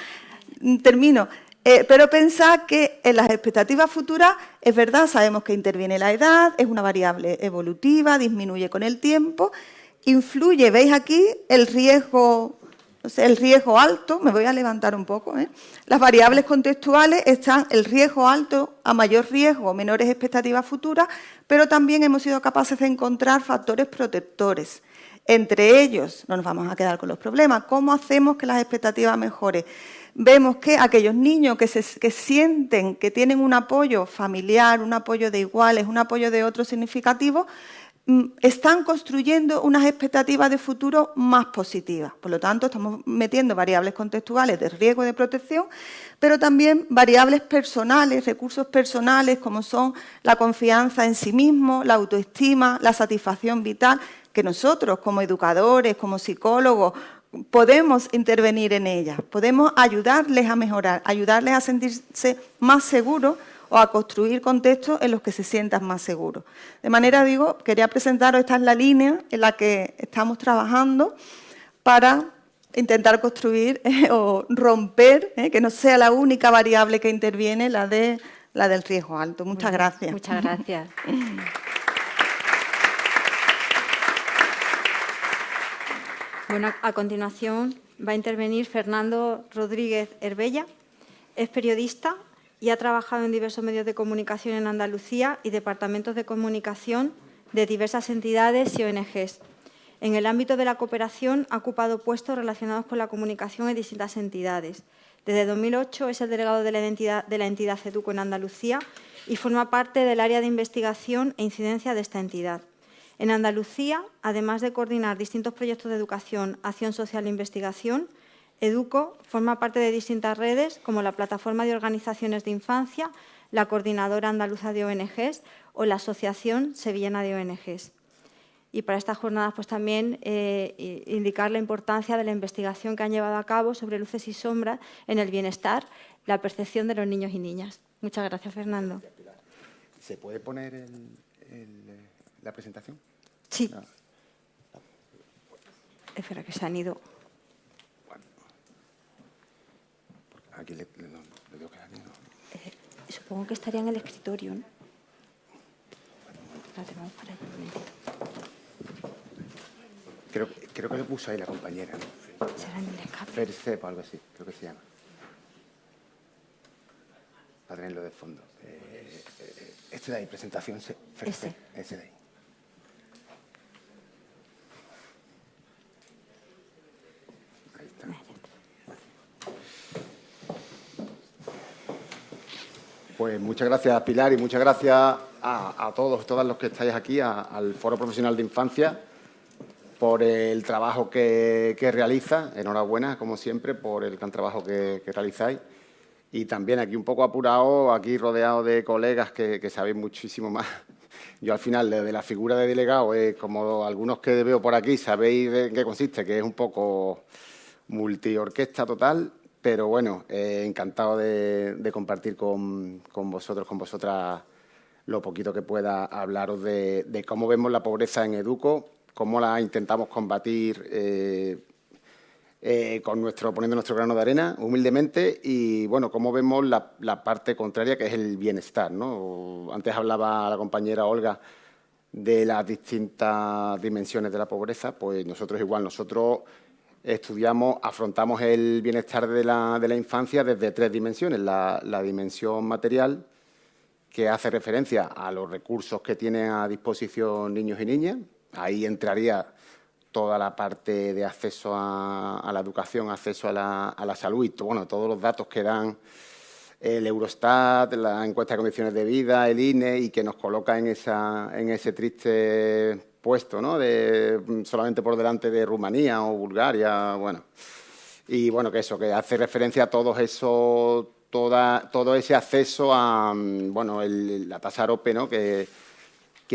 Termino. Pero pensad que en las expectativas futuras, es verdad, sabemos que interviene la edad, es una variable evolutiva, disminuye con el tiempo, influye, veis aquí, el riesgo alto, me voy a levantar un poco, Las variables contextuales están el riesgo alto, a mayor riesgo, menores expectativas futuras, pero también hemos sido capaces de encontrar factores protectores. Entre ellos no nos vamos a quedar con los problemas. ¿Cómo hacemos que las expectativas mejoren? Vemos que aquellos niños que sienten que tienen un apoyo familiar, un apoyo de iguales, un apoyo de otros significativos, están construyendo unas expectativas de futuro más positivas. Por lo tanto, estamos metiendo variables contextuales de riesgo y de protección, pero también variables personales, recursos personales, como son la confianza en sí mismo, la autoestima, la satisfacción vital, que nosotros, como educadores, como psicólogos, podemos intervenir en ellas, podemos ayudarles a mejorar, ayudarles a sentirse más seguros o a construir contextos en los que se sientan más seguros. De manera, digo, quería presentaros, esta es la línea en la que estamos trabajando para intentar construir o romper, que no sea la única variable que interviene, la del riesgo alto. Muchas gracias. Muchas gracias. Bueno, a continuación va a intervenir Fernando Rodríguez Herbella. Es periodista y ha trabajado en diversos medios de comunicación en Andalucía y departamentos de comunicación de diversas entidades y ONGs. En el ámbito de la cooperación ha ocupado puestos relacionados con la comunicación en distintas entidades. Desde 2008 es el delegado de la entidad EDUCO en Andalucía y forma parte del área de investigación e incidencia de esta entidad. En Andalucía, además de coordinar distintos proyectos de educación, acción social e investigación, EDUCO forma parte de distintas redes como la Plataforma de Organizaciones de Infancia, la Coordinadora Andaluza de ONGs o la Asociación Sevillana de ONGs. Y para estas jornadas pues también indicar la importancia de la investigación que han llevado a cabo sobre luces y sombras en el bienestar, la percepción de los niños y niñas. Muchas gracias, Fernando. ¿Se puede poner la presentación? Sí. No. Espera, que se han ido. Bueno. Aquí le digo que aquí no. Supongo que estaría en el escritorio, ¿no? Espérate, vamos para allá un momentito. Creo que lo puso ahí la compañera, ¿no? Será en el escape. Percep o algo así, creo que se llama. Para tenerlo de fondo. Este de ahí, presentación, ese de ahí. Ahí está. Pues muchas gracias, Pilar, y muchas gracias a todas los que estáis aquí, al Foro Profesional de Infancia, por el trabajo que realiza. Enhorabuena, como siempre, por el gran trabajo que realizáis. Y también aquí un poco apurado, aquí rodeado de colegas que sabéis muchísimo más. Yo al final, de la figura de delegado, como algunos que veo por aquí, sabéis de qué consiste, que es un poco multiorquesta total, pero bueno, encantado de compartir con vosotros, con vosotras, lo poquito que pueda hablaros de cómo vemos la pobreza en EDUCO, cómo la intentamos combatir poniendo nuestro grano de arena, humildemente, y bueno, cómo vemos la parte contraria, que es el bienestar, ¿no? Antes hablaba la compañera Olga de las distintas dimensiones de la pobreza, pues nosotros igual, nosotros afrontamos el bienestar de la infancia desde 3 dimensiones. La dimensión material, que hace referencia a los recursos que tienen a disposición niños y niñas. Ahí entraría toda la parte de acceso a la educación, acceso a la salud y todos los datos que dan el Eurostat, la encuesta de condiciones de vida, el INE, y que nos coloca en ese triste puesto, ¿no? Solamente por delante de Rumanía o Bulgaria, bueno. Y bueno, que hace referencia a todo ese acceso a la tasa AROPE, ¿no? que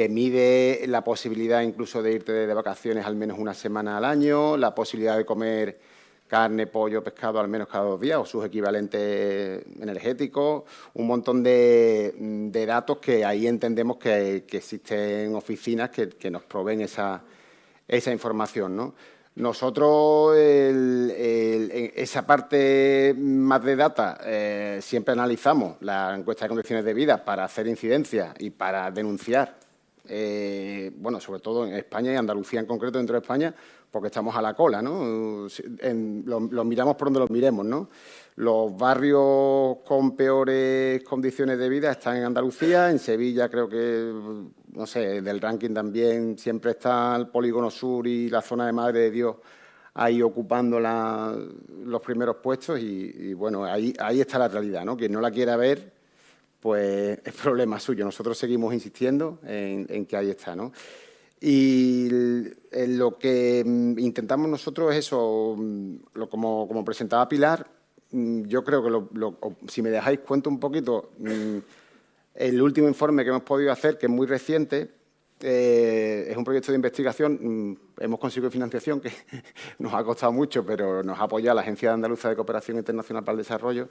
mide la posibilidad incluso de irte de vacaciones al menos una semana al año, la posibilidad de comer carne, pollo, pescado al menos cada 2 días o sus equivalentes energéticos, un montón de datos que ahí entendemos que existen oficinas que nos proveen esa información, ¿no? Nosotros, esa parte más de data, siempre analizamos la encuesta de condiciones de vida para hacer incidencia y para denunciar bueno, sobre todo en España y Andalucía en concreto, dentro de España, porque estamos a la cola, ¿no? Los miramos por donde los miremos, ¿no? Los barrios con peores condiciones de vida están en Andalucía, en Sevilla creo que, no sé, del ranking también siempre está el Polígono Sur y la zona de Madre de Dios ahí ocupando los primeros puestos y bueno, ahí está la realidad, ¿no? Quien no la quiera ver, pues es problema suyo. Nosotros seguimos insistiendo en que ahí está, ¿no? Y lo que intentamos nosotros es eso, como presentaba Pilar, yo creo que, si me dejáis cuento un poquito, el último informe que hemos podido hacer, que es muy reciente, es un proyecto de investigación. Hemos conseguido financiación, que nos ha costado mucho, pero nos ha apoyado la Agencia Andaluza de Cooperación Internacional para el Desarrollo,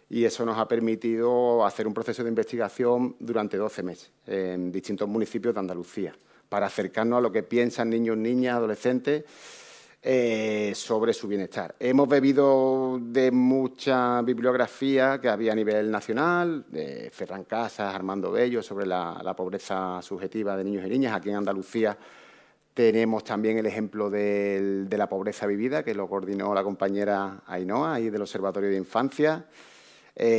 y eso nos ha permitido hacer un proceso de investigación durante 12 meses en distintos municipios de Andalucía, para acercarnos a lo que piensan niños, niñas, adolescentes sobre su bienestar. Hemos bebido de mucha bibliografía que había a nivel nacional, de Ferran Casas, Armando Bello, sobre la pobreza subjetiva de niños y niñas. Aquí en Andalucía tenemos también el ejemplo de la pobreza vivida, que lo coordinó la compañera Ainhoa, ahí del Observatorio de Infancia.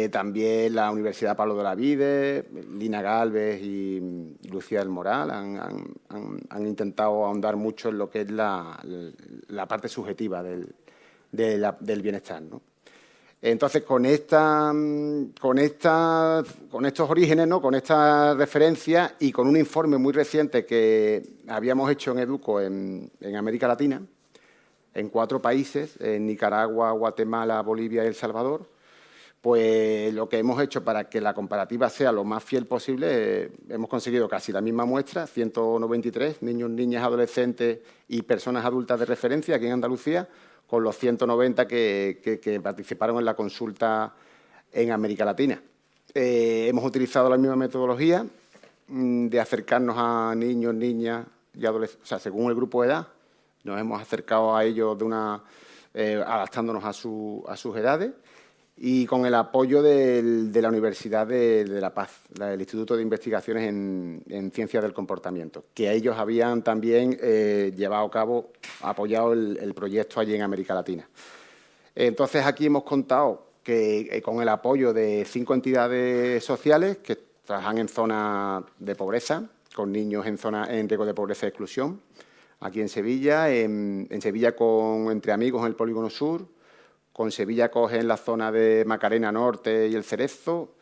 También la Universidad Pablo de Olavide, Lina Gálvez y Lucía del Moral han intentado ahondar mucho en lo que es la parte subjetiva del bienestar, ¿no? Entonces, con estos orígenes, ¿no?, con esta referencia y con un informe muy reciente que habíamos hecho en Educo en América Latina, en 4 países, en Nicaragua, Guatemala, Bolivia y El Salvador, pues lo que hemos hecho para que la comparativa sea lo más fiel posible, hemos conseguido casi la misma muestra, 193 niños, niñas, adolescentes y personas adultas de referencia aquí en Andalucía, con los 190 que participaron en la consulta en América Latina. Hemos utilizado la misma metodología de acercarnos a niños, niñas y adolescentes, o sea, según el grupo de edad, nos hemos acercado a ellos adaptándonos a sus edades, y con el apoyo de la Universidad de La Paz, del Instituto de Investigaciones en Ciencias del Comportamiento, que ellos habían también llevado a cabo, apoyado el proyecto allí en América Latina. Entonces, aquí hemos contado que con el apoyo de 5 entidades sociales que trabajan en zonas de pobreza, con niños en riesgo de pobreza y exclusión, aquí en Sevilla, en Sevilla con Entre Amigos en el Polígono Sur, con Sevilla Coge en la zona de Macarena Norte y El Cerezo,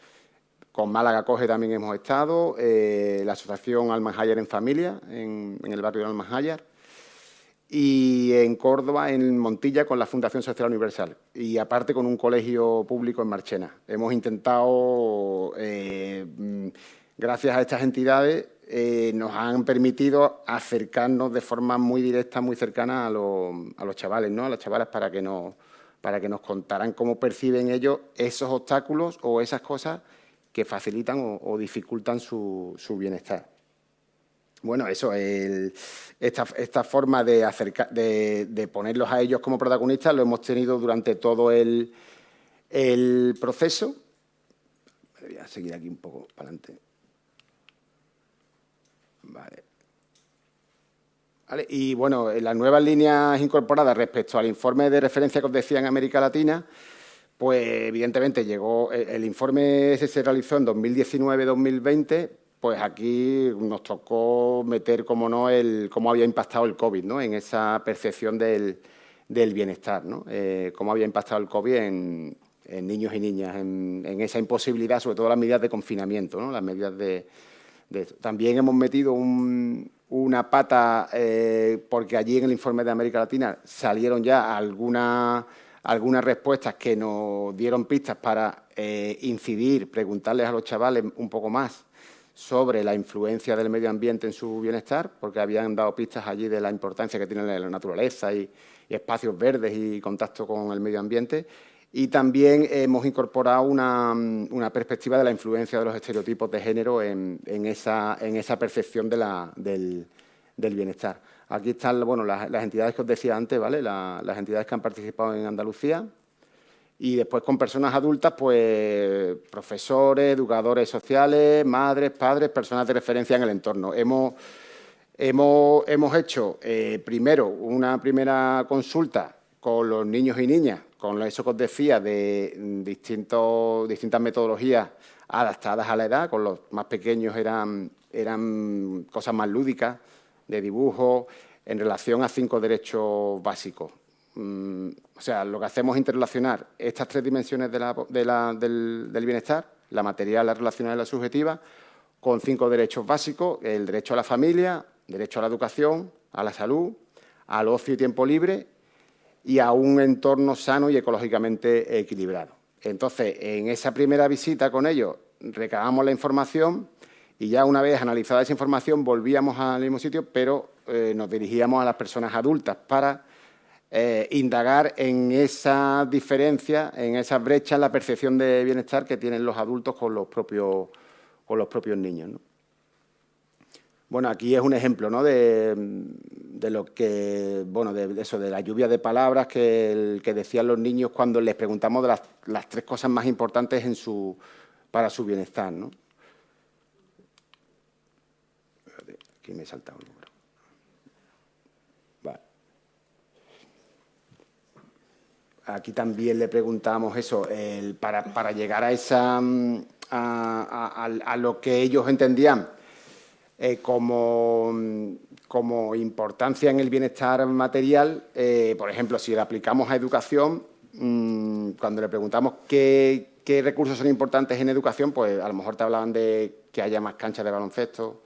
con Málaga Coge también hemos estado, la asociación Almanjayar en Familia, en el barrio de Almanjayar, y en Córdoba, en Montilla, con la Fundación Social Universal, y aparte con un colegio público en Marchena. Hemos intentado, gracias a estas entidades, nos han permitido acercarnos de forma muy directa, muy cercana a los chavales, ¿no?, a las chavalas, para que nos contaran cómo perciben ellos esos obstáculos o esas cosas que facilitan o dificultan su bienestar. Bueno, eso, esta forma de ponerlos a ellos como protagonistas lo hemos tenido durante todo el proceso. Voy a seguir aquí un poco para adelante. Vale. Y, bueno, las nuevas líneas incorporadas respecto al informe de referencia que os decía en América Latina, pues evidentemente llegó, el informe ese se realizó en 2019-2020, pues aquí nos tocó meter, como no, cómo había impactado el COVID, ¿no?, en esa percepción del bienestar, ¿no?, cómo había impactado el COVID en niños y niñas, en esa imposibilidad, sobre todo las medidas de confinamiento, ¿no?, las medidas de También hemos metido una pata, porque allí en el informe de América Latina salieron ya algunas respuestas que nos dieron pistas para incidir, preguntarles a los chavales un poco más sobre la influencia del medio ambiente en su bienestar, porque habían dado pistas allí de la importancia que tiene la naturaleza y espacios verdes y contacto con el medio ambiente. Y también hemos incorporado una perspectiva de la influencia de los estereotipos de género en esa percepción del bienestar. Aquí están, bueno, las entidades que os decía antes, ¿vale?, las entidades que han participado en Andalucía, Y después con personas adultas, pues profesores, educadores sociales, madres, padres, personas de referencia en el entorno. Hemos hecho primero una primera consulta con los niños y niñas, con eso que os decía de distintas metodologías adaptadas a la edad. Con los más pequeños eran cosas más lúdicas, de dibujo, en relación a 5 derechos básicos. O sea, lo que hacemos es interrelacionar estas 3 dimensiones del bienestar, la material, la relacional y la subjetiva, con 5 derechos básicos: el derecho a la familia, derecho a la educación, a la salud, al ocio y tiempo libre y a un entorno sano y ecológicamente equilibrado. Entonces, en esa primera visita con ellos recabamos la información y ya una vez analizada esa información volvíamos al mismo sitio, pero nos dirigíamos a las personas adultas para indagar en esa diferencia, en esa brecha en la percepción de bienestar que tienen los adultos con los propios niños, ¿no? Bueno, aquí es un ejemplo, ¿no?, de lo que, bueno, de eso, de la lluvia de palabras que decían los niños cuando les preguntamos de las 3 cosas más importantes para su bienestar, ¿no? Aquí me he saltado un número. Vale. Aquí también le preguntamos eso, para llegar a lo que ellos entendían como importancia en el bienestar material. Por ejemplo, si le aplicamos a educación, cuando le preguntamos qué recursos son importantes en educación, pues a lo mejor te hablaban de que haya más canchas de baloncesto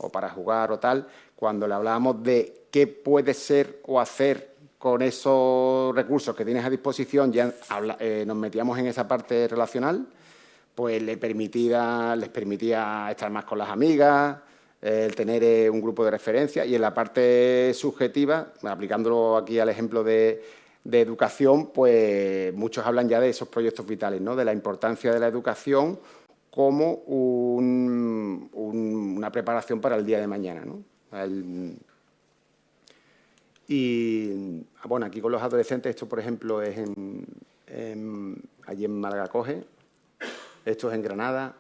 o para jugar o tal. Cuando le hablábamos de qué puede ser o hacer con esos recursos que tienes a disposición, ya nos metíamos en esa parte relacional, pues les permitía estar más con las amigas, el tener un grupo de referencia. Y en la parte subjetiva, aplicándolo aquí al ejemplo de educación, pues muchos hablan ya de esos proyectos vitales, ¿no?, de la importancia de la educación como una preparación para el día de mañana, ¿no? Y, bueno, aquí con los adolescentes, esto, por ejemplo, es allí en Málaga Coge, esto es en Granada,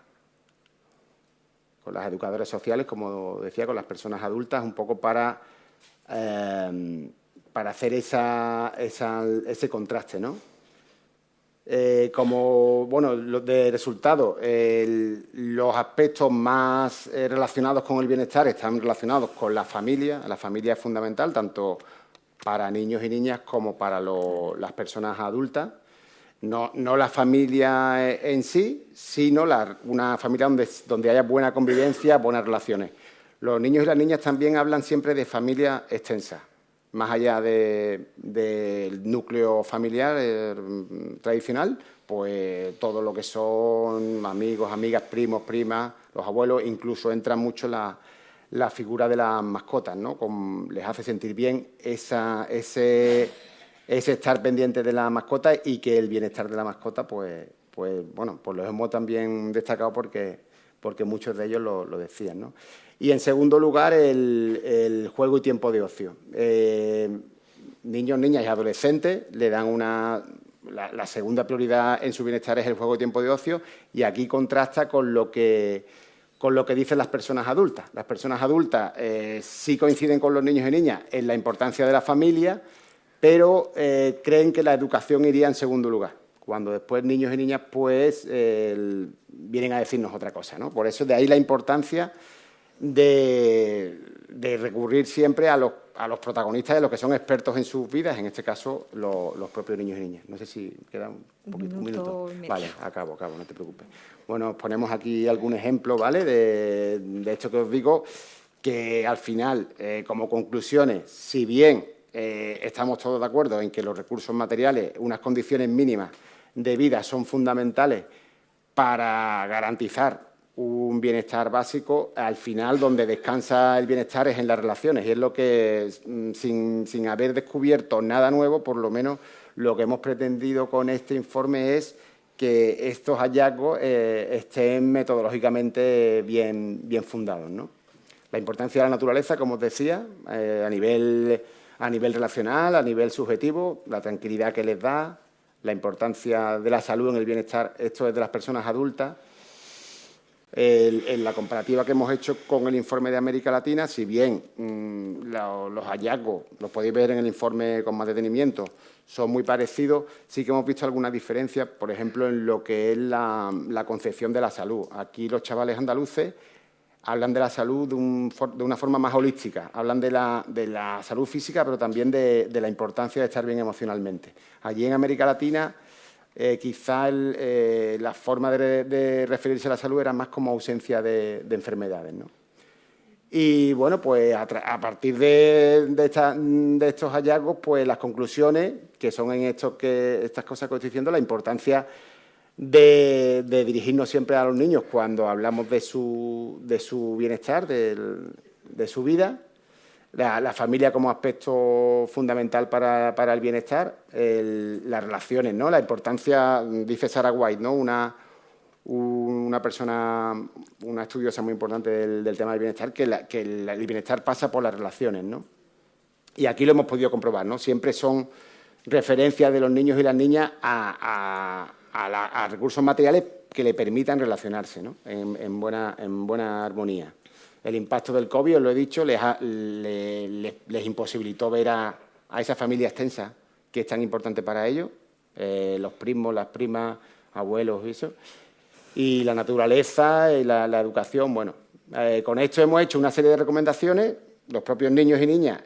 con las educadoras sociales, como decía, con las personas adultas, un poco para hacer ese contraste, ¿no? Como, bueno, de resultado, los aspectos más relacionados con el bienestar están relacionados con la familia. La familia es fundamental, tanto para niños y niñas como para las personas adultas. No la familia en sí, sino una familia donde haya buena convivencia, buenas relaciones. Los niños y las niñas también hablan siempre de familia extensa, más allá del núcleo familiar tradicional, pues todo lo que son amigos, amigas, primos, primas, los abuelos. Incluso entra mucho la figura de las mascotas, ¿no? Les hace sentir bien ese estar pendiente de la mascota, y que el bienestar de la mascota, pues bueno, pues los hemos también destacado porque muchos de ellos lo decían, ¿no? Y, en segundo lugar, el juego y tiempo de ocio. Niños, niñas y adolescentes le dan la segunda prioridad en su bienestar es el juego y tiempo de ocio, y aquí contrasta con lo que dicen las personas adultas. Las personas adultas sí coinciden con los niños y niñas en la importancia de la familia, pero creen que la educación iría en segundo lugar, cuando después niños y niñas pues vienen a decirnos otra cosa, ¿no? Por eso, de ahí la importancia de recurrir siempre a los protagonistas, de los que son expertos en sus vidas, en este caso los propios niños y niñas. No sé si queda un minuto. Vale, acabo, no te preocupes. Bueno, os ponemos aquí algún ejemplo, ¿vale?, de esto que os digo, que al final, como conclusiones, si bien estamos todos de acuerdo en que los recursos materiales, unas condiciones mínimas de vida, son fundamentales para garantizar un bienestar básico, al final donde descansa el bienestar es en las relaciones, y es lo que, sin haber descubierto nada nuevo, por lo menos lo que hemos pretendido con este informe es que estos hallazgos estén metodológicamente bien fundados, ¿no? La importancia de la naturaleza, como os decía, a nivel relacional, a nivel subjetivo, la tranquilidad que les da, la importancia de la salud en el bienestar, esto es de las personas adultas. En la comparativa que hemos hecho con el informe de América Latina, si bien los hallazgos, los podéis ver en el informe con más detenimiento, son muy parecidos, sí que hemos visto algunas diferencias, por ejemplo, en lo que es la concepción de la salud. Aquí los chavales andaluces hablan de la salud de una forma más holística, hablan de la salud física, pero también de la importancia de estar bien emocionalmente. Allí en América Latina, quizá la forma de referirse a la salud era más como ausencia de enfermedades, ¿no? Y, bueno, pues a partir de estos hallazgos, pues las conclusiones, que son en estas cosas que estoy diciendo, la importancia de dirigirnos siempre a los niños cuando hablamos de su bienestar, de su vida, la familia como aspecto fundamental para el bienestar, las relaciones, ¿no? La importancia, dice Sarah White, ¿no? Una persona, una estudiosa muy importante del tema del bienestar, que el bienestar pasa por las relaciones, ¿no? Y aquí lo hemos podido comprobar, ¿no? Siempre son referencias de los niños y las niñas a recursos materiales que le permitan relacionarse, ¿no? en buena armonía. El impacto del COVID, os lo he dicho, les imposibilitó ver a esa familia extensa que es tan importante para ellos, los primos, las primas, abuelos y eso. Y la naturaleza y la educación, bueno. Con esto hemos hecho una serie de recomendaciones. Los propios niños y niñas,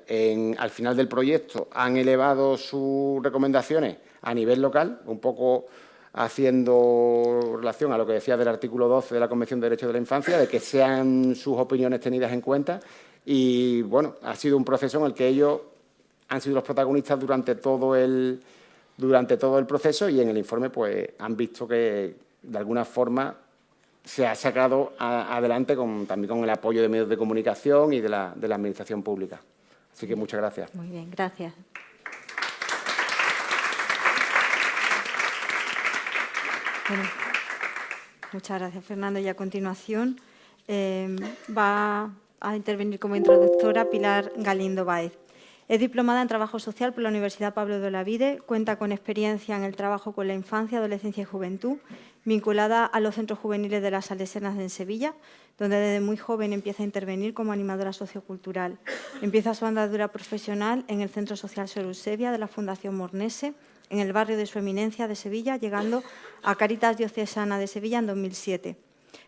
al final del proyecto, han elevado sus recomendaciones a nivel local, un poco haciendo relación a lo que decía del artículo 12 de la Convención de Derechos de la Infancia, de que sean sus opiniones tenidas en cuenta. Y, bueno, ha sido un proceso en el que ellos han sido los protagonistas durante todo el proceso, y en el informe pues han visto que, de alguna forma, se ha sacado adelante también con el apoyo de medios de comunicación y de la Administración pública. Así que muchas gracias. Muy bien, gracias. Bueno, muchas gracias, Fernando. Y a continuación va a intervenir como introductora Pilar Galindo Báez. Es diplomada en Trabajo Social por la Universidad Pablo de Olavide, cuenta con experiencia en el trabajo con la infancia, adolescencia y juventud, vinculada a los centros juveniles de las Salesenas en Sevilla, donde desde muy joven empieza a intervenir como animadora sociocultural. Empieza su andadura profesional en el Centro Social Sor Eusebia de la Fundación Mornese, en el barrio de Su Eminencia de Sevilla, llegando a Cáritas Diocesana de Sevilla en 2007.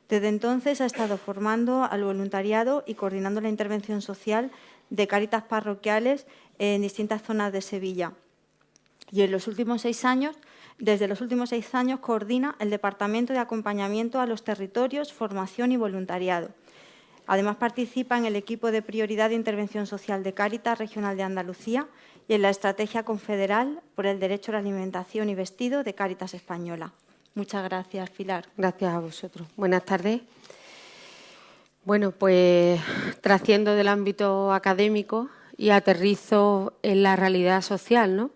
Desde entonces ha estado formando al voluntariado y coordinando la intervención social de Cáritas parroquiales en distintas zonas de Sevilla. Y desde los últimos 6 años, coordina el Departamento de Acompañamiento a los Territorios, Formación y Voluntariado. Además, participa en el equipo de prioridad de intervención social de Cáritas Regional de Andalucía y en la Estrategia Confederal por el Derecho a la Alimentación y Vestido de Cáritas Española. Muchas gracias, Pilar. Gracias a vosotros. Buenas tardes. Bueno, pues trasciendo del ámbito académico y aterrizo en la realidad social, ¿no?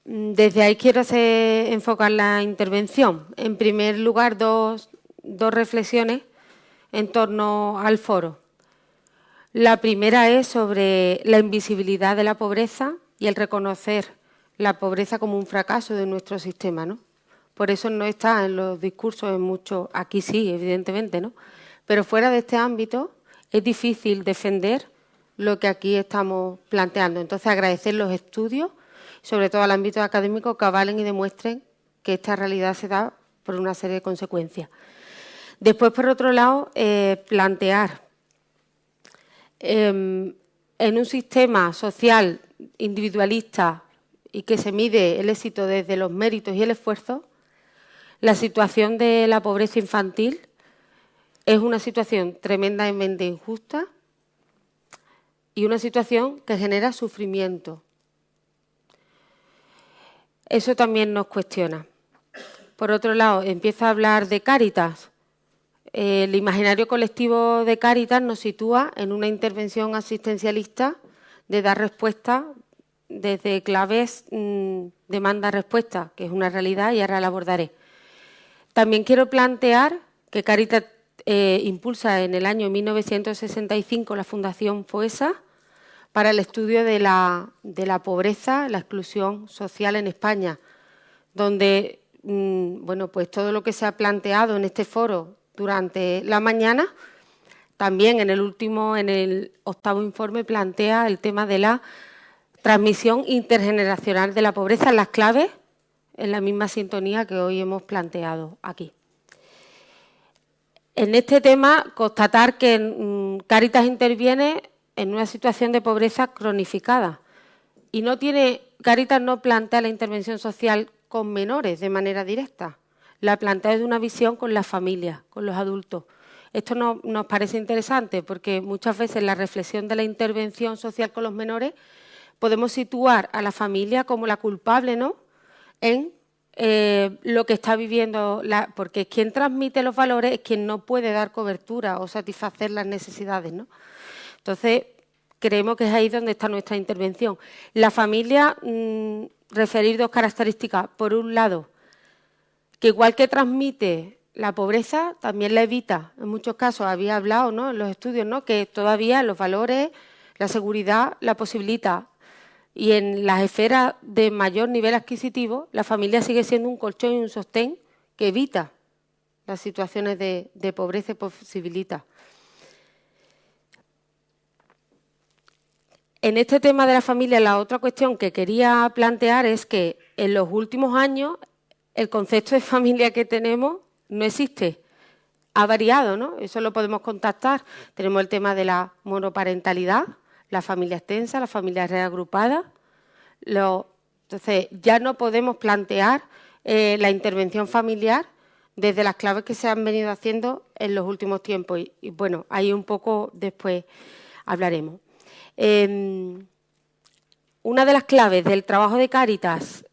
Desde ahí quiero enfocar la intervención. En primer lugar, dos reflexiones en torno al foro. La primera es sobre la invisibilidad de la pobreza y el reconocer la pobreza como un fracaso de nuestro sistema, ¿no? Por eso no está en los discursos, en muchos, aquí sí, evidentemente, ¿no? Pero fuera de este ámbito es difícil defender lo que aquí estamos planteando. Entonces, agradecer los estudios, sobre todo al ámbito académico, que avalen y demuestren que esta realidad se da por una serie de consecuencias. Después, por otro lado, plantear en un sistema social individualista y que se mide el éxito desde los méritos y el esfuerzo, la situación de la pobreza infantil es una situación tremendamente injusta y una situación que genera sufrimiento. Eso también nos cuestiona. Por otro lado, empieza a hablar de Cáritas. El imaginario colectivo de Cáritas nos sitúa en una intervención asistencialista de dar respuesta desde claves demanda-respuesta, que es una realidad y ahora la abordaré. También quiero plantear que Cáritas impulsa en el año 1965 la Fundación FOESA para el estudio de la pobreza, la exclusión social en España, donde bueno, pues todo lo que se ha planteado en este foro durante la mañana, también en el 8º informe plantea el tema de la transmisión intergeneracional de la pobreza, las claves, en la misma sintonía que hoy hemos planteado aquí. En este tema, constatar que Cáritas interviene en una situación de pobreza cronificada y Cáritas no plantea la intervención social con menores de manera directa, la plantea de una visión con las familias, con los adultos. Esto nos parece interesante porque muchas veces la reflexión de la intervención social con los menores podemos situar a la familia como la culpable, ¿no?, en lo que está viviendo, porque quien transmite los valores es quien no puede dar cobertura o satisfacer las necesidades, ¿no? Entonces, creemos que es ahí donde está nuestra intervención. La familia, referir 2 características. Por un lado, que igual que transmite la pobreza, también la evita. En muchos casos había hablado, ¿no?, en los estudios, ¿no?, que todavía los valores, la seguridad la posibilita. Y en las esferas de mayor nivel adquisitivo, la familia sigue siendo un colchón y un sostén que evita las situaciones de pobreza y posibilita. En este tema de la familia, la otra cuestión que quería plantear es que en los últimos años el concepto de familia que tenemos no existe. Ha variado, ¿no? Eso lo podemos contactar. Tenemos el tema de la monoparentalidad, la familia extensa, la familia reagrupada. Entonces, ya no podemos plantear la intervención familiar desde las claves que se han venido haciendo en los últimos tiempos. Y bueno, ahí un poco después hablaremos. Una de las claves del trabajo de Cáritas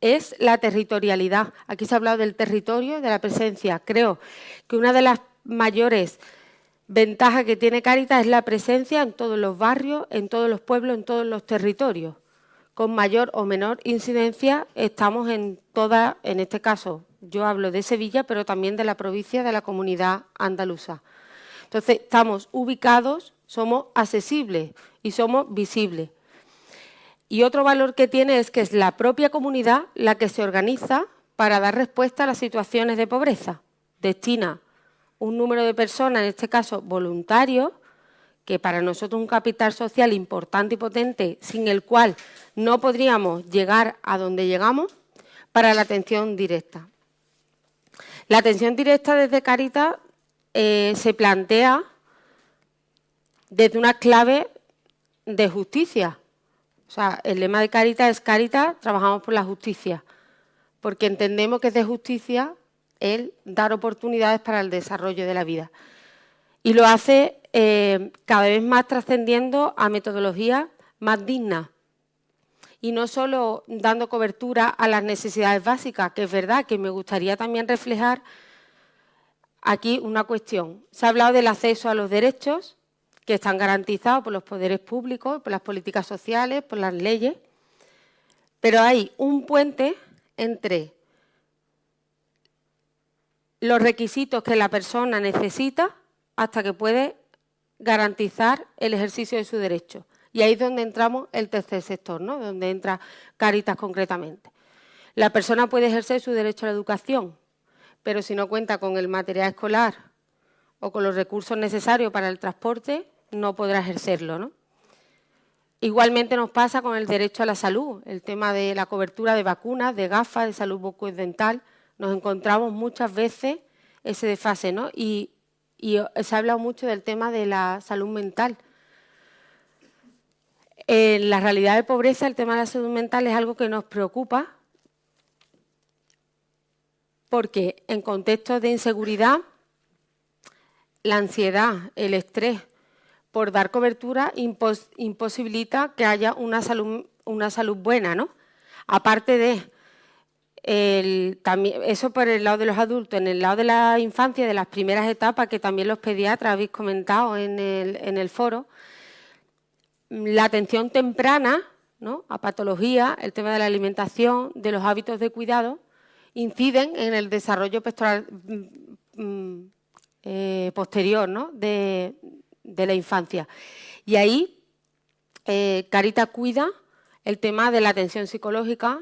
es la territorialidad. Aquí se ha hablado del territorio, de la presencia. Creo que una de las mayores ventajas que tiene Cáritas es la presencia en todos los barrios, en todos los pueblos, en todos los territorios. Con mayor o menor incidencia estamos en este caso yo hablo de Sevilla, pero también de la provincia, de la comunidad andaluza. Entonces, estamos ubicados, somos accesibles y somos visibles. Y otro valor que tiene es que es la propia comunidad la que se organiza para dar respuesta a las situaciones de pobreza. Destina un número de personas, en este caso voluntarios, que para nosotros es un capital social importante y potente, sin el cual no podríamos llegar a donde llegamos, para la atención directa. La atención directa desde Cáritas se plantea desde una clave de justicia. O sea, el lema de Cáritas es Cáritas, trabajamos por la justicia, porque entendemos que es de justicia el dar oportunidades para el desarrollo de la vida. Y lo hace cada vez más trascendiendo a metodologías más dignas. Y no solo dando cobertura a las necesidades básicas, que es verdad que me gustaría también reflejar aquí una cuestión. Se ha hablado del acceso a los derechos, que están garantizados por los poderes públicos, por las políticas sociales, por las leyes, pero hay un puente entre los requisitos que la persona necesita hasta que puede garantizar el ejercicio de su derecho. Y ahí es donde entramos el tercer sector, ¿no?, donde entra Cáritas concretamente. La persona puede ejercer su derecho a la educación, pero si no cuenta con el material escolar o con los recursos necesarios para el transporte, no podrá ejercerlo, ¿no? Igualmente nos pasa con el derecho a la salud, el tema de la cobertura de vacunas, de gafas, de salud bucodental. Nos encontramos muchas veces ese desfase, ¿no? Y se ha hablado mucho del tema de la salud mental. En la realidad de pobreza, el tema de la salud mental es algo que nos preocupa porque en contextos de inseguridad, la ansiedad, el estrés, por dar cobertura, imposibilita que haya una salud buena, ¿no? Aparte de también, eso por el lado de los adultos, en el lado de la infancia, de las primeras etapas, que también los pediatras habéis comentado en el foro, la atención temprana, ¿no?, a patología, el tema de la alimentación, de los hábitos de cuidado, inciden en el desarrollo posterior, ¿no?, de la infancia. Y ahí Cáritas cuida el tema de la atención psicológica,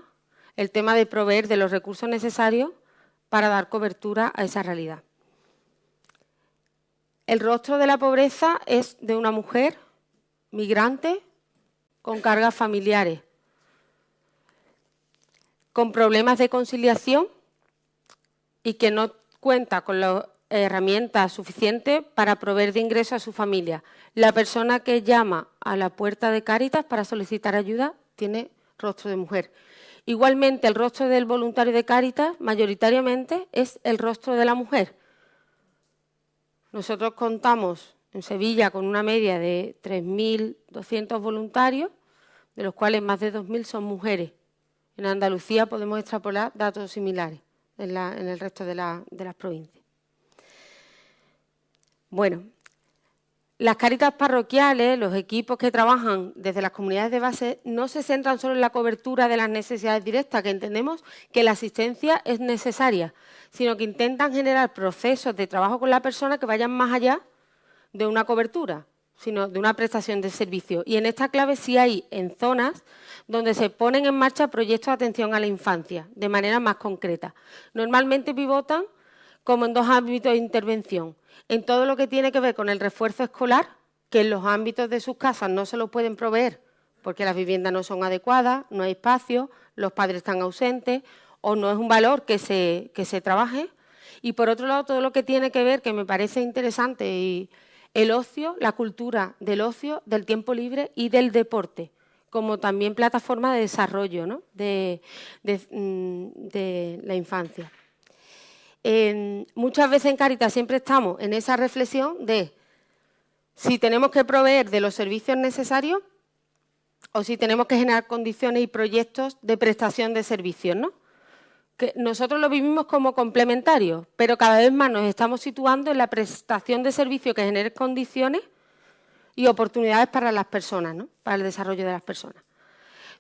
el tema de proveer de los recursos necesarios para dar cobertura a esa realidad. El rostro de la pobreza es de una mujer migrante con cargas familiares, con problemas de conciliación y que no cuenta con las herramientas suficientes para proveer de ingresos a su familia. La persona que llama a la puerta de Cáritas para solicitar ayuda tiene rostro de mujer. Igualmente, el rostro del voluntario de Cáritas mayoritariamente es el rostro de la mujer. Nosotros contamos en Sevilla con una media de 3.200 voluntarios, de los cuales más de 2.000 son mujeres. En Andalucía podemos extrapolar datos similares en el resto de las provincias. Bueno, las Cáritas parroquiales, los equipos que trabajan desde las comunidades de base, no se centran solo en la cobertura de las necesidades directas, que entendemos que la asistencia es necesaria, sino que intentan generar procesos de trabajo con la persona que vayan más allá de una cobertura, sino de una prestación de servicio. Y en esta clave sí hay en zonas donde se ponen en marcha proyectos de atención a la infancia, de manera más concreta. Normalmente pivotan como en dos ámbitos de intervención. En todo lo que tiene que ver con el refuerzo escolar, que en los ámbitos de sus casas no se lo pueden proveer porque las viviendas no son adecuadas, no hay espacio, los padres están ausentes o no es un valor que se trabaje. Y por otro lado, todo lo que tiene que ver, que me parece interesante, y el ocio, la cultura del ocio, del tiempo libre y del deporte, como también plataforma de desarrollo, ¿no?, de la infancia. Muchas veces en Cáritas siempre estamos en esa reflexión de si tenemos que proveer de los servicios necesarios o si tenemos que generar condiciones y proyectos de prestación de servicios, ¿no? Que nosotros lo vivimos como complementarios, pero cada vez más nos estamos situando en la prestación de servicios que generen condiciones y oportunidades para las personas, ¿no?, para el desarrollo de las personas.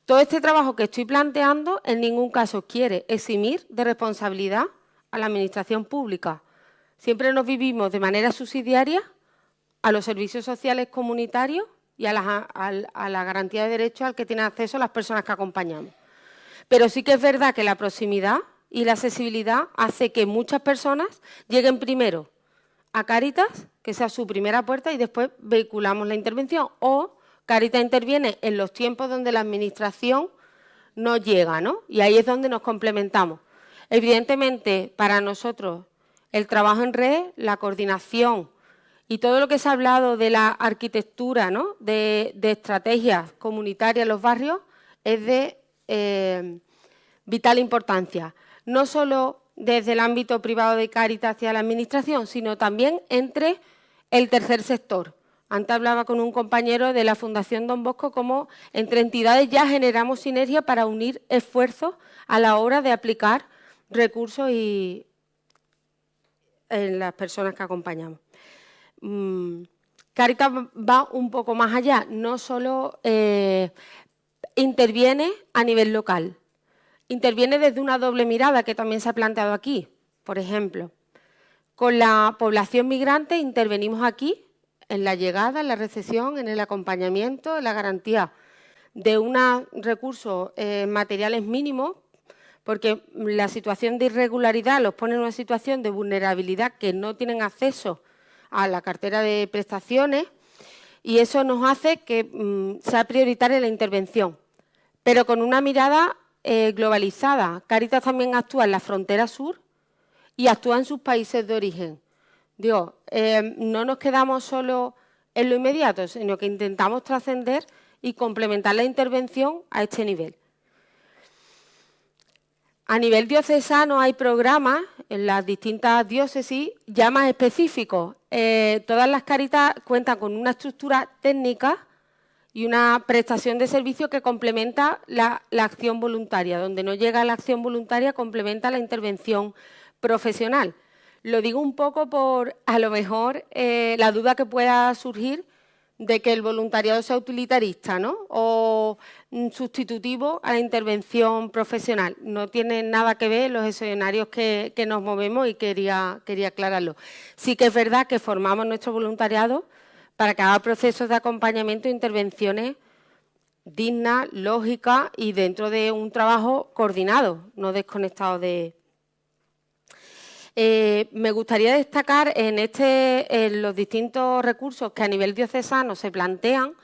Todo este trabajo que estoy planteando en ningún caso quiere eximir de responsabilidad a la Administración pública. Siempre nos vivimos de manera subsidiaria a los servicios sociales comunitarios y a la garantía de derechos al que tienen acceso las personas que acompañamos. Pero sí que es verdad que la proximidad y la accesibilidad hace que muchas personas lleguen primero a Cáritas, que sea su primera puerta, y después vehiculamos la intervención. O Cáritas interviene en los tiempos donde la Administración no llega, ¿no? Y ahí es donde nos complementamos. Evidentemente, para nosotros, el trabajo en red, la coordinación y todo lo que se ha hablado de la arquitectura, ¿no?, de estrategias comunitarias en los barrios es de vital importancia. No solo desde el ámbito privado de Cáritas hacia la Administración, sino también entre el tercer sector. Antes hablaba con un compañero de la Fundación Don Bosco cómo entre entidades ya generamos sinergia para unir esfuerzos a la hora de aplicar recursos y en las personas que acompañamos. Cáritas va un poco más allá, no solo interviene a nivel local, interviene desde una doble mirada que también se ha planteado aquí. Por ejemplo, con la población migrante intervenimos aquí en la llegada, en la recepción, en el acompañamiento, en la garantía de unos recursos materiales mínimos, porque la situación de irregularidad los pone en una situación de vulnerabilidad que no tienen acceso a la cartera de prestaciones y eso nos hace que sea prioritaria la intervención, pero con una mirada globalizada. Cáritas también actúa en la frontera sur y actúa en sus países de origen. Digo, no nos quedamos solo en lo inmediato, sino que intentamos trascender y complementar la intervención a este nivel. A nivel diocesano hay programas en las distintas diócesis ya más específicos. Todas las Cáritas cuentan con una estructura técnica y una prestación de servicio que complementa la acción voluntaria. Donde no llega la acción voluntaria, complementa la intervención profesional. Lo digo un poco por, a lo mejor, la duda que pueda surgir de que el voluntariado sea utilitarista, ¿no?, o sustitutivo a la intervención profesional. No tiene nada que ver los escenarios que nos movemos y quería aclararlo. Sí que es verdad que formamos nuestro voluntariado para que haga procesos de acompañamiento e intervenciones digna, lógica y dentro de un trabajo coordinado, no desconectado de... me gustaría destacar en los distintos recursos que a nivel diocesano se plantean.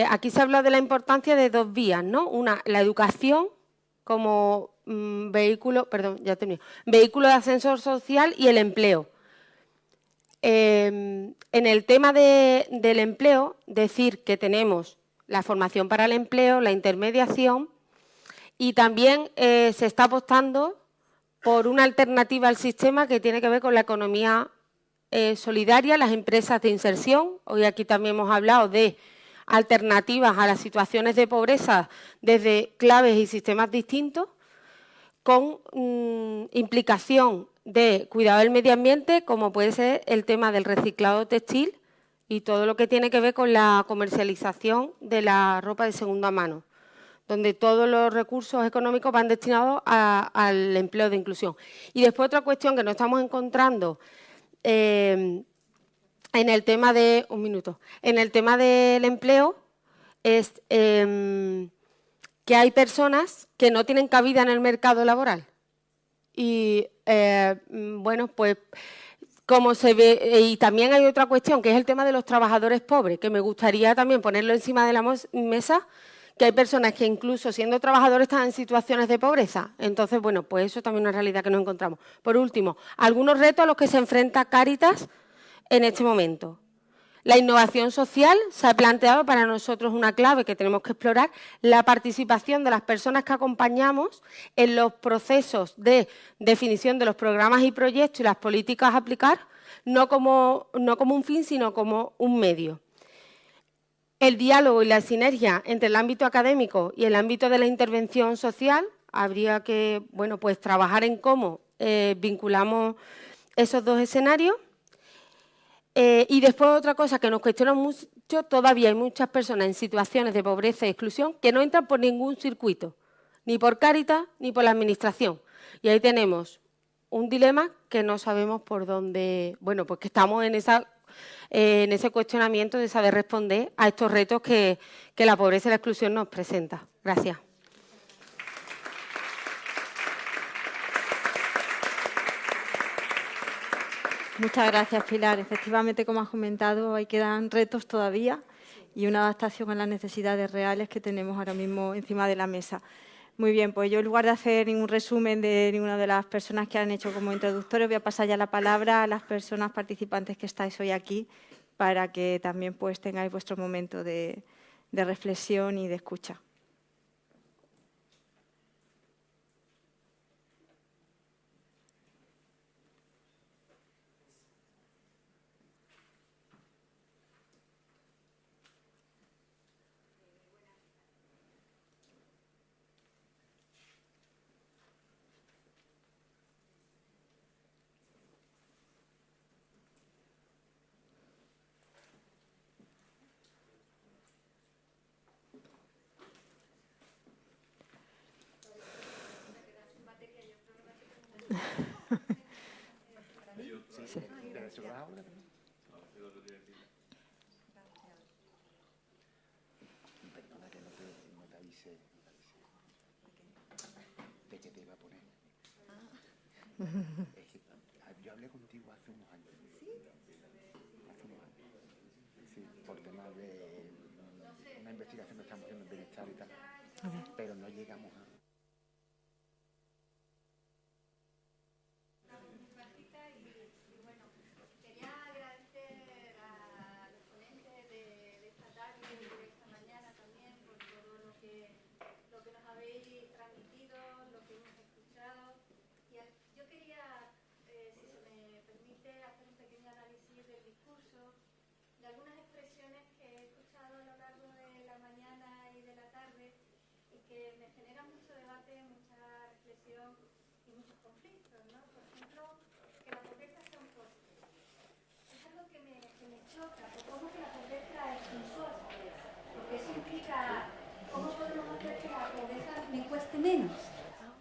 Aquí se habla de la importancia de dos vías, ¿no? Una, la educación como vehículo de ascensor social y el empleo. En el tema del empleo, decir que tenemos la formación para el empleo, la intermediación y también se está apostando por una alternativa al sistema que tiene que ver con la economía solidaria, las empresas de inserción. Hoy aquí también hemos hablado de alternativas a las situaciones de pobreza desde claves y sistemas distintos, con implicación de cuidado del medio ambiente, como puede ser el tema del reciclado textil y todo lo que tiene que ver con la comercialización de la ropa de segunda mano, donde todos los recursos económicos van destinados al empleo de inclusión. Y después otra cuestión que nos estamos encontrando en el tema de... En el tema del empleo es que hay personas que no tienen cabida en el mercado laboral. Y, bueno, pues, como se ve... Y también hay otra cuestión, que es el tema de los trabajadores pobres, que me gustaría también ponerlo encima de la mesa, que hay personas que incluso siendo trabajadores están en situaciones de pobreza. Entonces, bueno, pues eso también es una realidad que nos encontramos. Por último, algunos retos a los que se enfrenta Cáritas en este momento. La innovación social se ha planteado para nosotros una clave que tenemos que explorar, la participación de las personas que acompañamos en los procesos de definición de los programas y proyectos y las políticas a aplicar, no como un fin, sino como un medio. El diálogo y la sinergia entre el ámbito académico y el ámbito de la intervención social, habría que, bueno, pues trabajar en cómo vinculamos esos dos escenarios. Y después otra cosa que nos cuestiona mucho, todavía hay muchas personas en situaciones de pobreza y exclusión que no entran por ningún circuito, ni por Cáritas ni por la Administración. Y ahí tenemos un dilema que no sabemos por dónde, bueno, pues que estamos en ese cuestionamiento de saber responder a estos retos que la pobreza y la exclusión nos presenta. Gracias. Muchas gracias, Pilar. Efectivamente, como has comentado, ahí quedan retos todavía y una adaptación a las necesidades reales que tenemos ahora mismo encima de la mesa. Muy bien, pues yo en lugar de hacer ningún resumen de ninguna de las personas que han hecho como introductores, voy a pasar ya la palabra a las personas participantes que estáis hoy aquí para que también pues tengáis vuestro momento de reflexión y de escucha. Yo hablé contigo hace unos años. ¿Sí? Hace unos años. Sí, por temas de una investigación que estamos haciendo en bienestar y tal. Pero no llegamos a... algunas expresiones que he escuchado a lo largo de la mañana y de la tarde y que me generan mucho debate, mucha reflexión y muchos conflictos, ¿no? Por ejemplo, que la pobreza sea un coste. Es algo que me choca, o cómo que la pobreza es un coste, porque eso implica cómo podemos hacer que la pobreza me cueste menos.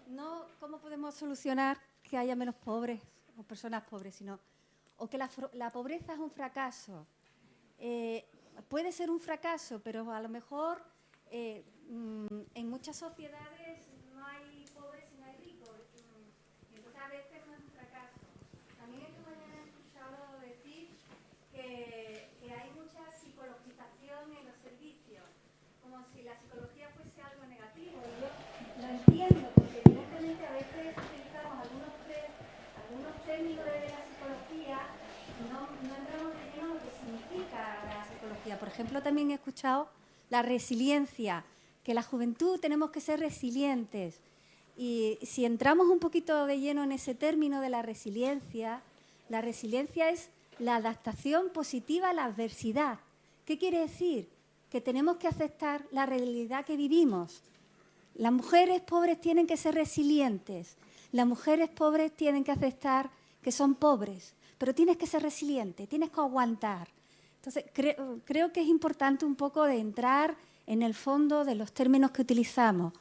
No cómo podemos solucionar que haya menos pobres o personas pobres, sino o que la pobreza es un fracaso. Puede ser un fracaso, pero a lo mejor en muchas sociedades no hay pobres y no hay ricos. Entonces a veces no es un fracaso. También esta mañana he escuchado decir que hay mucha psicologización en los servicios, como si la psicología fuese algo negativo. Y yo lo entiendo, porque evidentemente a veces utilizamos algunos términos de la psicología y no entramos de lleno en lo que significa la psicología. Por ejemplo, también he escuchado la resiliencia, que la juventud tenemos que ser resilientes. Y si entramos un poquito de lleno en ese término de la resiliencia es la adaptación positiva a la adversidad. ¿Qué quiere decir? Que tenemos que aceptar la realidad que vivimos. Las mujeres pobres tienen que ser resilientes. Las mujeres pobres tienen que aceptar que son pobres, pero tienes que ser resiliente, tienes que aguantar. Entonces, creo que es importante un poco de entrar en el fondo de los términos que utilizamos.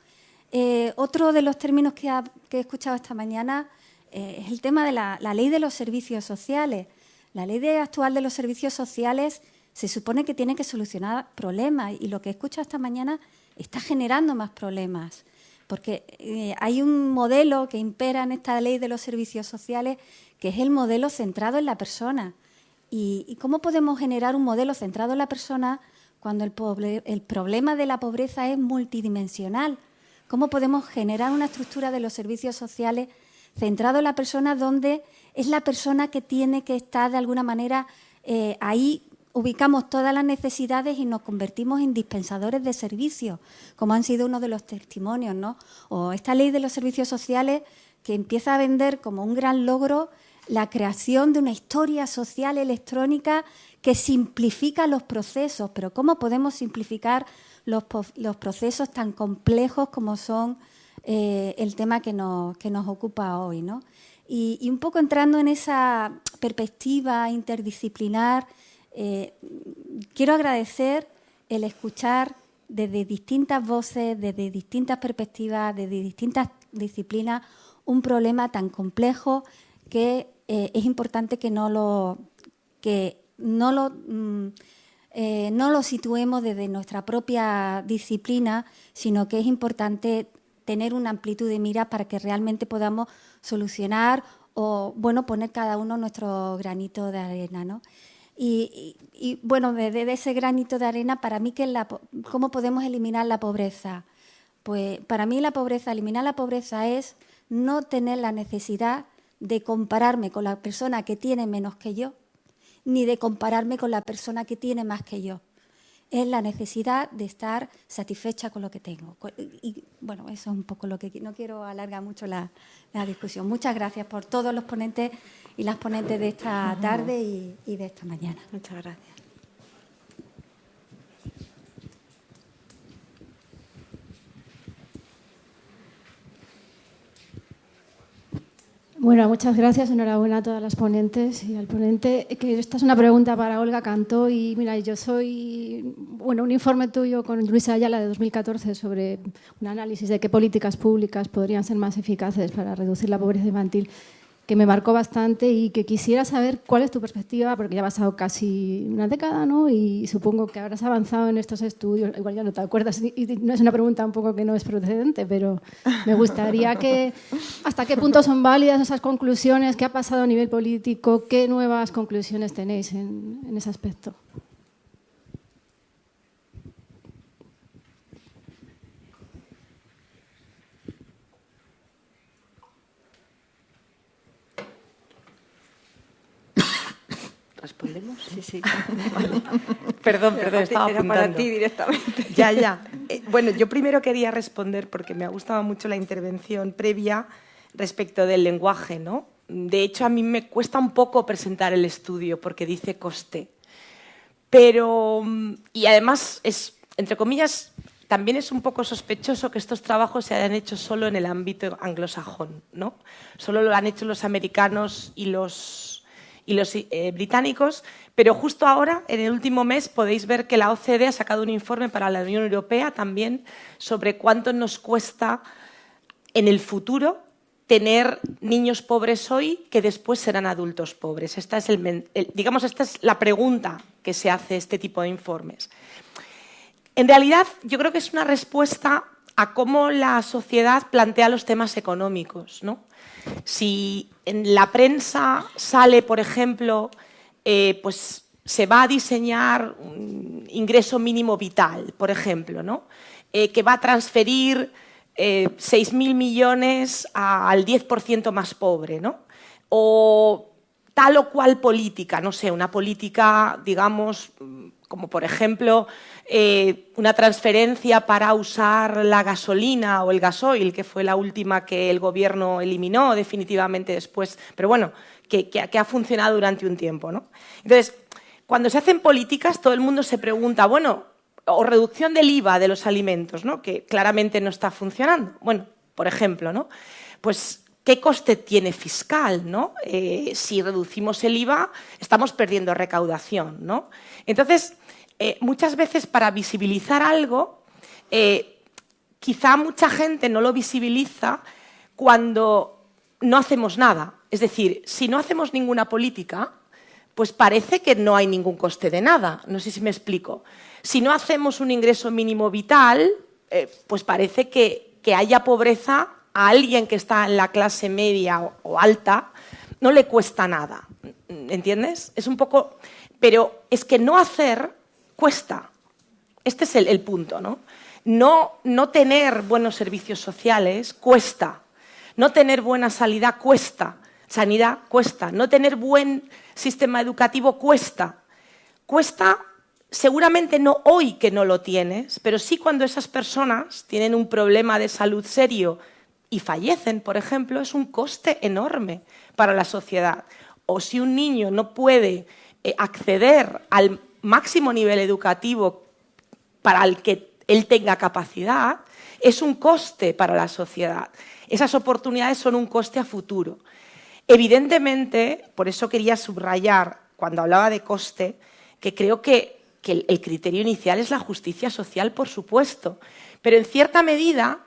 Otro de los términos que he escuchado esta mañana es el tema de la ley de los servicios sociales. La ley actual de los servicios sociales se supone que tiene que solucionar problemas y lo que he escuchado esta mañana está generando más problemas. Porque hay un modelo que impera en esta ley de los servicios sociales que es el modelo centrado en la persona. ¿Y cómo podemos generar un modelo centrado en la persona cuando el problema de la pobreza es multidimensional? ¿Cómo podemos generar una estructura de los servicios sociales centrado en la persona donde es la persona que tiene que estar de alguna manera ahí? Ubicamos todas las necesidades y nos convertimos en dispensadores de servicios, como han sido uno de los testimonios, ¿no? O esta ley de los servicios sociales que empieza a vender como un gran logro la creación de una historia social electrónica que simplifica los procesos. Pero ¿cómo podemos simplificar los procesos tan complejos como son el tema que nos ocupa hoy, ¿no? Y un poco entrando en esa perspectiva interdisciplinar, quiero agradecer el escuchar desde distintas voces, desde distintas perspectivas, desde distintas disciplinas, un problema tan complejo que es importante que no lo situemos desde nuestra propia disciplina, sino que es importante tener una amplitud de miras para que realmente podamos solucionar o poner cada uno nuestro granito de arena, ¿no? Y bueno, desde ese granito de arena, para mí, ¿cómo podemos eliminar la pobreza? Pues para mí eliminar la pobreza es no tener la necesidad de compararme con la persona que tiene menos que yo, ni de compararme con la persona que tiene más que yo. Es la necesidad de estar satisfecha con lo que tengo. Y bueno, eso es un poco lo que... No quiero alargar mucho la discusión. Muchas gracias por todos los ponentes y las ponentes de esta tarde y de esta mañana. Muchas gracias. Bueno, muchas gracias, enhorabuena a todas las ponentes y al ponente. Que esta es una pregunta para Olga Cantó y mira, yo soy, un informe tuyo con Luisa Ayala de 2014 sobre un análisis de qué políticas públicas podrían ser más eficaces para reducir la pobreza infantil, que me marcó bastante y que quisiera saber cuál es tu perspectiva, porque ya ha pasado casi una década, ¿no? Y supongo que habrás avanzado en estos estudios, igual ya no te acuerdas, y no es una pregunta un poco que no es procedente, pero me gustaría que hasta qué punto son válidas esas conclusiones, qué ha pasado a nivel político, qué nuevas conclusiones tenéis en ese aspecto. ¿Respondemos? Sí. Vale. Perdón, estaba apuntando. Era para ti directamente. Ya. Bueno, yo primero quería responder porque me ha gustado mucho la intervención previa respecto del lenguaje, ¿no? De hecho, a mí me cuesta un poco presentar el estudio porque dice coste. Pero, y además, entre comillas, también es un poco sospechoso que estos trabajos se hayan hecho solo en el ámbito anglosajón, ¿no? Solo lo han hecho los americanos y los británicos, pero justo ahora, en el último mes, podéis ver que la OCDE ha sacado un informe para la Unión Europea también sobre cuánto nos cuesta en el futuro tener niños pobres hoy que después serán adultos pobres. Esta es la pregunta que se hace este tipo de informes. En realidad, yo creo que es una respuesta a cómo la sociedad plantea los temas económicos, ¿no? Si en la prensa sale, por ejemplo, pues se va a diseñar un ingreso mínimo vital, por ejemplo, ¿no? Que va a transferir 6.000 millones al 10% más pobre, ¿no? O tal o cual política, no sé, una política, digamos, como por ejemplo una transferencia para usar la gasolina o el gasoil, que fue la última que el gobierno eliminó definitivamente después, pero bueno, que ha funcionado durante un tiempo, ¿no? Entonces, cuando se hacen políticas, todo el mundo se pregunta, bueno, o reducción del IVA de los alimentos, ¿no? Que claramente no está funcionando. Bueno, por ejemplo, ¿no? Pues, ¿qué coste tiene fiscal, ¿no? Si reducimos el IVA, estamos perdiendo recaudación, ¿no? Entonces, muchas veces para visibilizar algo, quizá mucha gente no lo visibiliza cuando no hacemos nada. Es decir, si no hacemos ninguna política, pues parece que no hay ningún coste de nada. No sé si me explico. Si no hacemos un ingreso mínimo vital, pues parece que haya pobreza a alguien que está en la clase media o alta, no le cuesta nada. ¿Entiendes? Es un poco... Pero es que no hacer cuesta. Este es el punto, ¿no? No tener buenos servicios sociales cuesta. No tener buena sanidad cuesta. No tener buen sistema educativo cuesta. Cuesta seguramente no hoy que no lo tienes, pero sí cuando esas personas tienen un problema de salud serio y fallecen, por ejemplo, es un coste enorme para la sociedad. O si un niño no puede acceder al máximo nivel educativo para el que él tenga capacidad, es un coste para la sociedad. Esas oportunidades son un coste a futuro. Evidentemente, por eso quería subrayar, cuando hablaba de coste, que creo que el criterio inicial es la justicia social, por supuesto, pero en cierta medida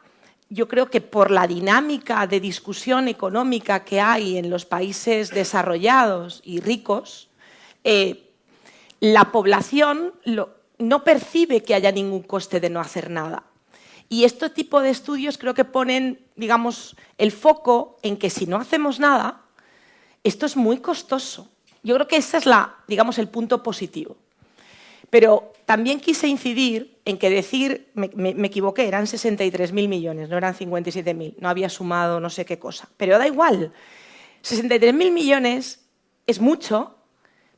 yo creo que por la dinámica de discusión económica que hay en los países desarrollados y ricos, la población no percibe que haya ningún coste de no hacer nada. Y este tipo de estudios creo que ponen, digamos, el foco en que si no hacemos nada, esto es muy costoso. Yo creo que ese es digamos, el punto positivo. Pero también quise incidir en que decir, me equivoqué, eran 63.000 millones, no eran 57.000, no había sumado no sé qué cosa. Pero da igual, 63.000 millones es mucho,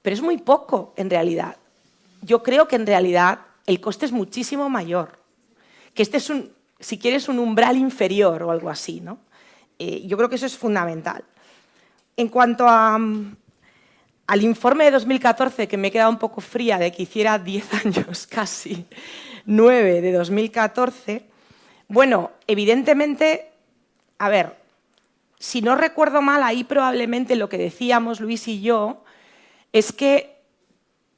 pero es muy poco en realidad. Yo creo que en realidad el coste es muchísimo mayor, que este es, si quieres, un umbral inferior o algo así, ¿no? Yo creo que eso es fundamental. En cuanto al informe de 2014, que me he quedado un poco fría de que hiciera 10 años, casi 9 de 2014, bueno, evidentemente, a ver, si no recuerdo mal, ahí probablemente lo que decíamos Luis y yo es que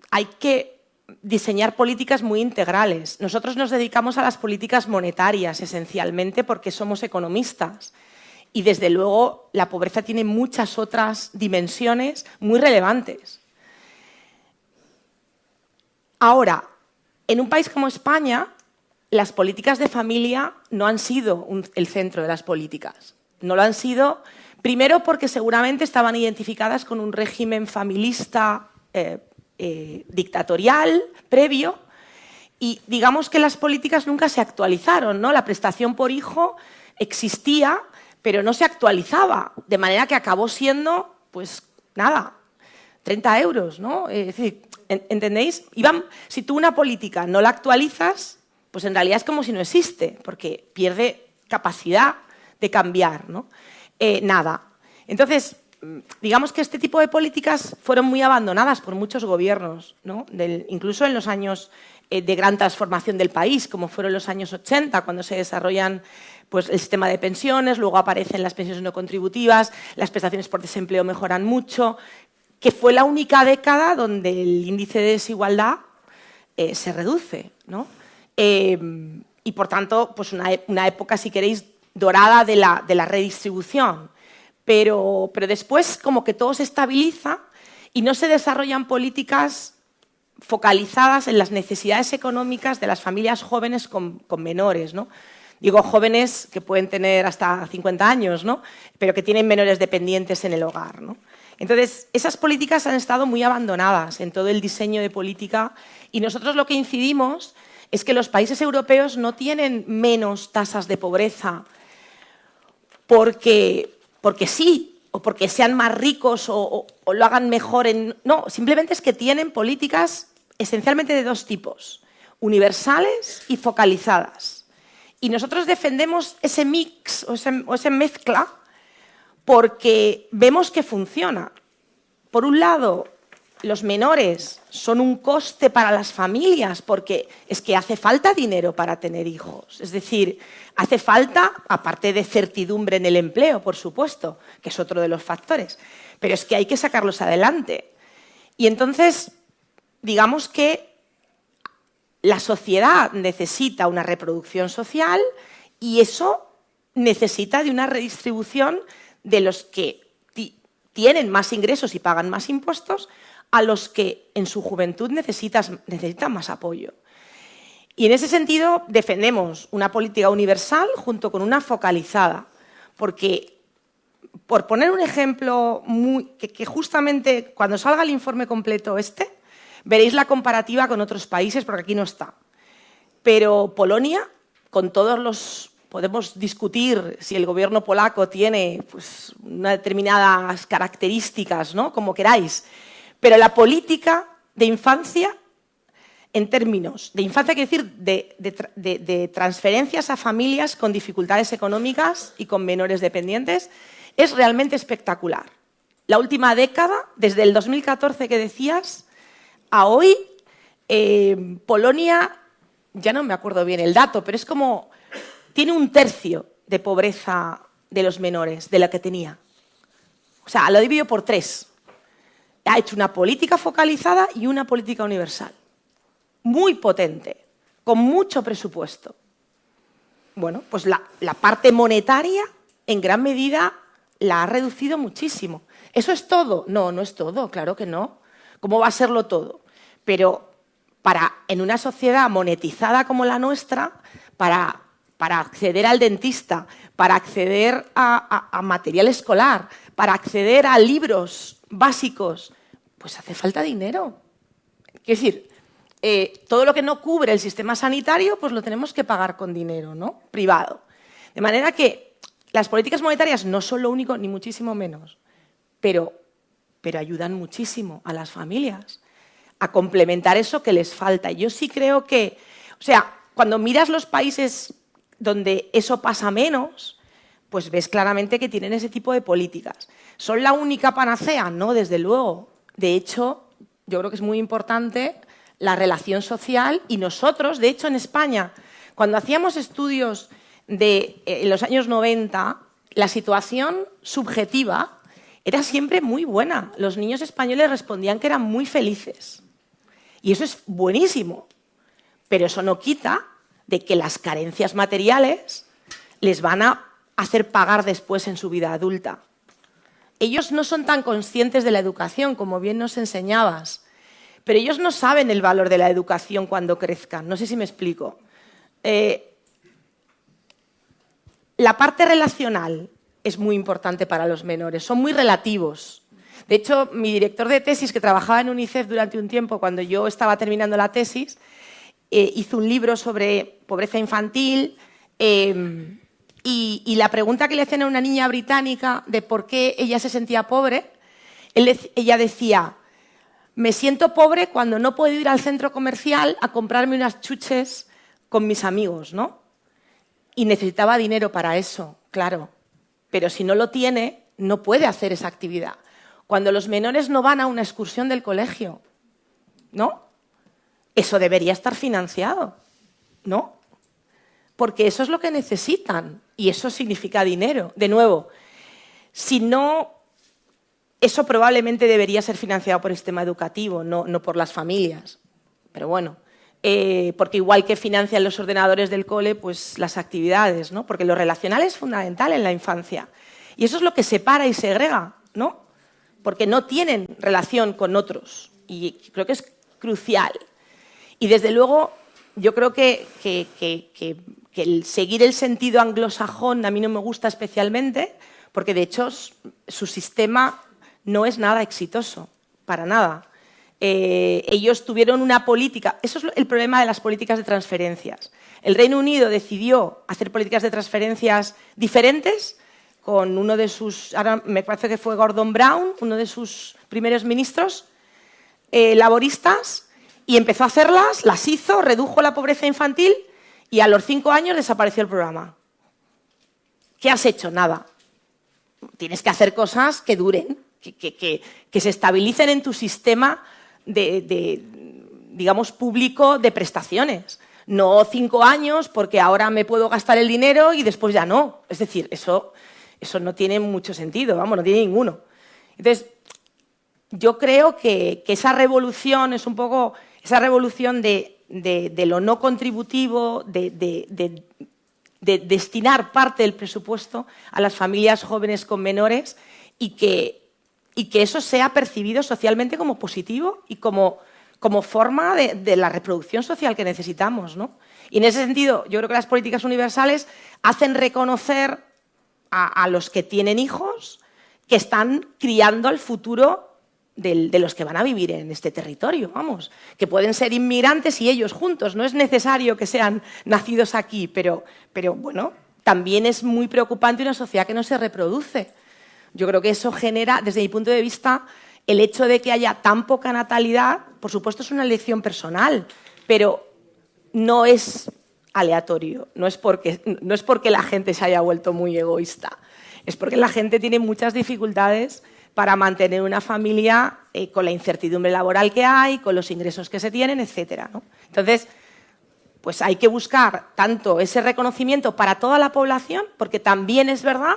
hay que diseñar políticas muy integrales. Nosotros nos dedicamos a las políticas monetarias, esencialmente, porque somos economistas. Y, desde luego, la pobreza tiene muchas otras dimensiones muy relevantes. Ahora, en un país como España, las políticas de familia no han sido el centro de las políticas. No lo han sido, primero porque seguramente estaban identificadas con un régimen familista dictatorial previo y digamos que las políticas nunca se actualizaron, ¿no? La prestación por hijo existía, pero no se actualizaba, de manera que acabó siendo, pues nada, 30 euros, ¿no? Es decir, ¿entendéis? Si tú una política no la actualizas, pues en realidad es como si no existe, porque pierde capacidad de cambiar, ¿no? Nada. Entonces, digamos que este tipo de políticas fueron muy abandonadas por muchos gobiernos, ¿no? Incluso en los años de gran transformación del país, como fueron los años 80, cuando se desarrollan pues, el sistema de pensiones, luego aparecen las pensiones no contributivas, las prestaciones por desempleo mejoran mucho, que fue la única década donde el índice de desigualdad se reduce, ¿no? Y, por tanto, pues una época, si queréis, dorada de la redistribución. Pero después como que todo se estabiliza y no se desarrollan políticas focalizadas en las necesidades económicas de las familias jóvenes con menores, ¿no? Digo jóvenes que pueden tener hasta 50 años, ¿no? Pero que tienen menores dependientes en el hogar, ¿no? Entonces, esas políticas han estado muy abandonadas en todo el diseño de política y nosotros lo que incidimos es que los países europeos no tienen menos tasas de pobreza porque sí, o porque sean más ricos o lo hagan mejor. No, simplemente es que tienen políticas esencialmente de dos tipos, universales y focalizadas. Y nosotros defendemos ese mix o esa mezcla porque vemos que funciona. Por un lado, los menores son un coste para las familias porque es que hace falta dinero para tener hijos. Es decir, hace falta, aparte de certidumbre en el empleo, por supuesto, que es otro de los factores, pero es que hay que sacarlos adelante. Y entonces, digamos que la sociedad necesita una reproducción social y eso necesita de una redistribución de los que tienen más ingresos y pagan más impuestos a los que en su juventud necesitan más apoyo. Y en ese sentido defendemos una política universal junto con una focalizada, porque, por poner un ejemplo que justamente cuando salga el informe completo veréis la comparativa con otros países, porque aquí no está. Pero Polonia, con todos los... Podemos discutir si el gobierno polaco tiene pues, unas determinadas características, ¿no? Como queráis. Pero la política de infancia, en términos de infancia, quiere decir de transferencias a familias con dificultades económicas y con menores dependientes, es realmente espectacular. La última década, desde el 2014 que decías, a hoy, Polonia, ya no me acuerdo bien el dato, pero es como, tiene un tercio de pobreza de los menores de la que tenía. O sea, lo divido por 3. Ha hecho una política focalizada y una política universal. Muy potente, con mucho presupuesto. Bueno, pues la parte monetaria, en gran medida, la ha reducido muchísimo. ¿Eso es todo? No, no es todo, claro que no. ¿Cómo va a serlo todo? Pero en una sociedad monetizada como la nuestra, para acceder al dentista, para acceder a material escolar, para acceder a libros básicos, pues hace falta dinero. Quiero decir, todo lo que no cubre el sistema sanitario, pues lo tenemos que pagar con dinero, ¿no? Privado. De manera que las políticas monetarias no son lo único, ni muchísimo menos, pero ayudan muchísimo a las familias a complementar eso que les falta. Yo sí creo que, o sea, cuando miras los países donde eso pasa menos, pues ves claramente que tienen ese tipo de políticas. ¿Son la única panacea? No, desde luego. De hecho, yo creo que es muy importante la relación social y nosotros, de hecho, en España, cuando hacíamos estudios en los años 90, la situación subjetiva era siempre muy buena. Los niños españoles respondían que eran muy felices. Y eso es buenísimo. Pero eso no quita de que las carencias materiales les van a hacer pagar después en su vida adulta. Ellos no son tan conscientes de la educación, como bien nos enseñabas, pero ellos no saben el valor de la educación cuando crezcan. No sé si me explico. La parte relacional es muy importante para los menores, son muy relativos. De hecho, mi director de tesis, que trabajaba en UNICEF durante un tiempo, cuando yo estaba terminando la tesis, hizo un libro sobre pobreza infantil y la pregunta que le hacían a una niña británica de por qué ella se sentía pobre, ella decía, me siento pobre cuando no puedo ir al centro comercial a comprarme unas chuches con mis amigos, ¿no? Y necesitaba dinero para eso, claro, pero si no lo tiene, no puede hacer esa actividad. Cuando los menores no van a una excursión del colegio, ¿no? Eso debería estar financiado, ¿no? Porque eso es lo que necesitan y eso significa dinero. De nuevo, si no, eso probablemente debería ser financiado por el sistema educativo, no por las familias. Pero bueno, porque igual que financian los ordenadores del cole, pues las actividades, ¿no? Porque lo relacional es fundamental en la infancia. Y eso es lo que separa y segrega, ¿no? Porque no tienen relación con otros. Y creo que es crucial. Y desde luego, yo creo que el seguir el sentido anglosajón a mí no me gusta especialmente, porque de hecho su sistema no es nada exitoso, para nada. Ellos tuvieron una política, eso es el problema de las políticas de transferencias. El Reino Unido decidió hacer políticas de transferencias diferentes con uno de sus, ahora me parece que fue Gordon Brown, uno de sus primeros ministros laboristas, y empezó a hacerlas, las hizo, redujo la pobreza infantil y a los 5 años desapareció el programa. ¿Qué has hecho? Nada. Tienes que hacer cosas que duren, que se estabilicen en tu sistema digamos, público de prestaciones. No 5 años porque ahora me puedo gastar el dinero y después ya no. Es decir, eso no tiene mucho sentido, vamos, no tiene ninguno. Entonces, yo creo que esa revolución es un poco esa revolución de lo no contributivo, de destinar parte del presupuesto a las familias jóvenes con menores y que eso sea percibido socialmente como positivo y como forma de la reproducción social que necesitamos, ¿no? Y en ese sentido, yo creo que las políticas universales hacen reconocer a los que tienen hijos que están criando al futuro de los que van a vivir en este territorio, vamos, que pueden ser inmigrantes y ellos juntos. No es necesario que sean nacidos aquí, pero bueno, también es muy preocupante una sociedad que no se reproduce. Yo creo que eso genera, desde mi punto de vista, el hecho de que haya tan poca natalidad, por supuesto es una elección personal, pero no es aleatorio, no es porque la gente se haya vuelto muy egoísta, es porque la gente tiene muchas dificultades para mantener una familia con la incertidumbre laboral que hay, con los ingresos que se tienen, etcétera, ¿no? Entonces, pues hay que buscar tanto ese reconocimiento para toda la población, porque también es verdad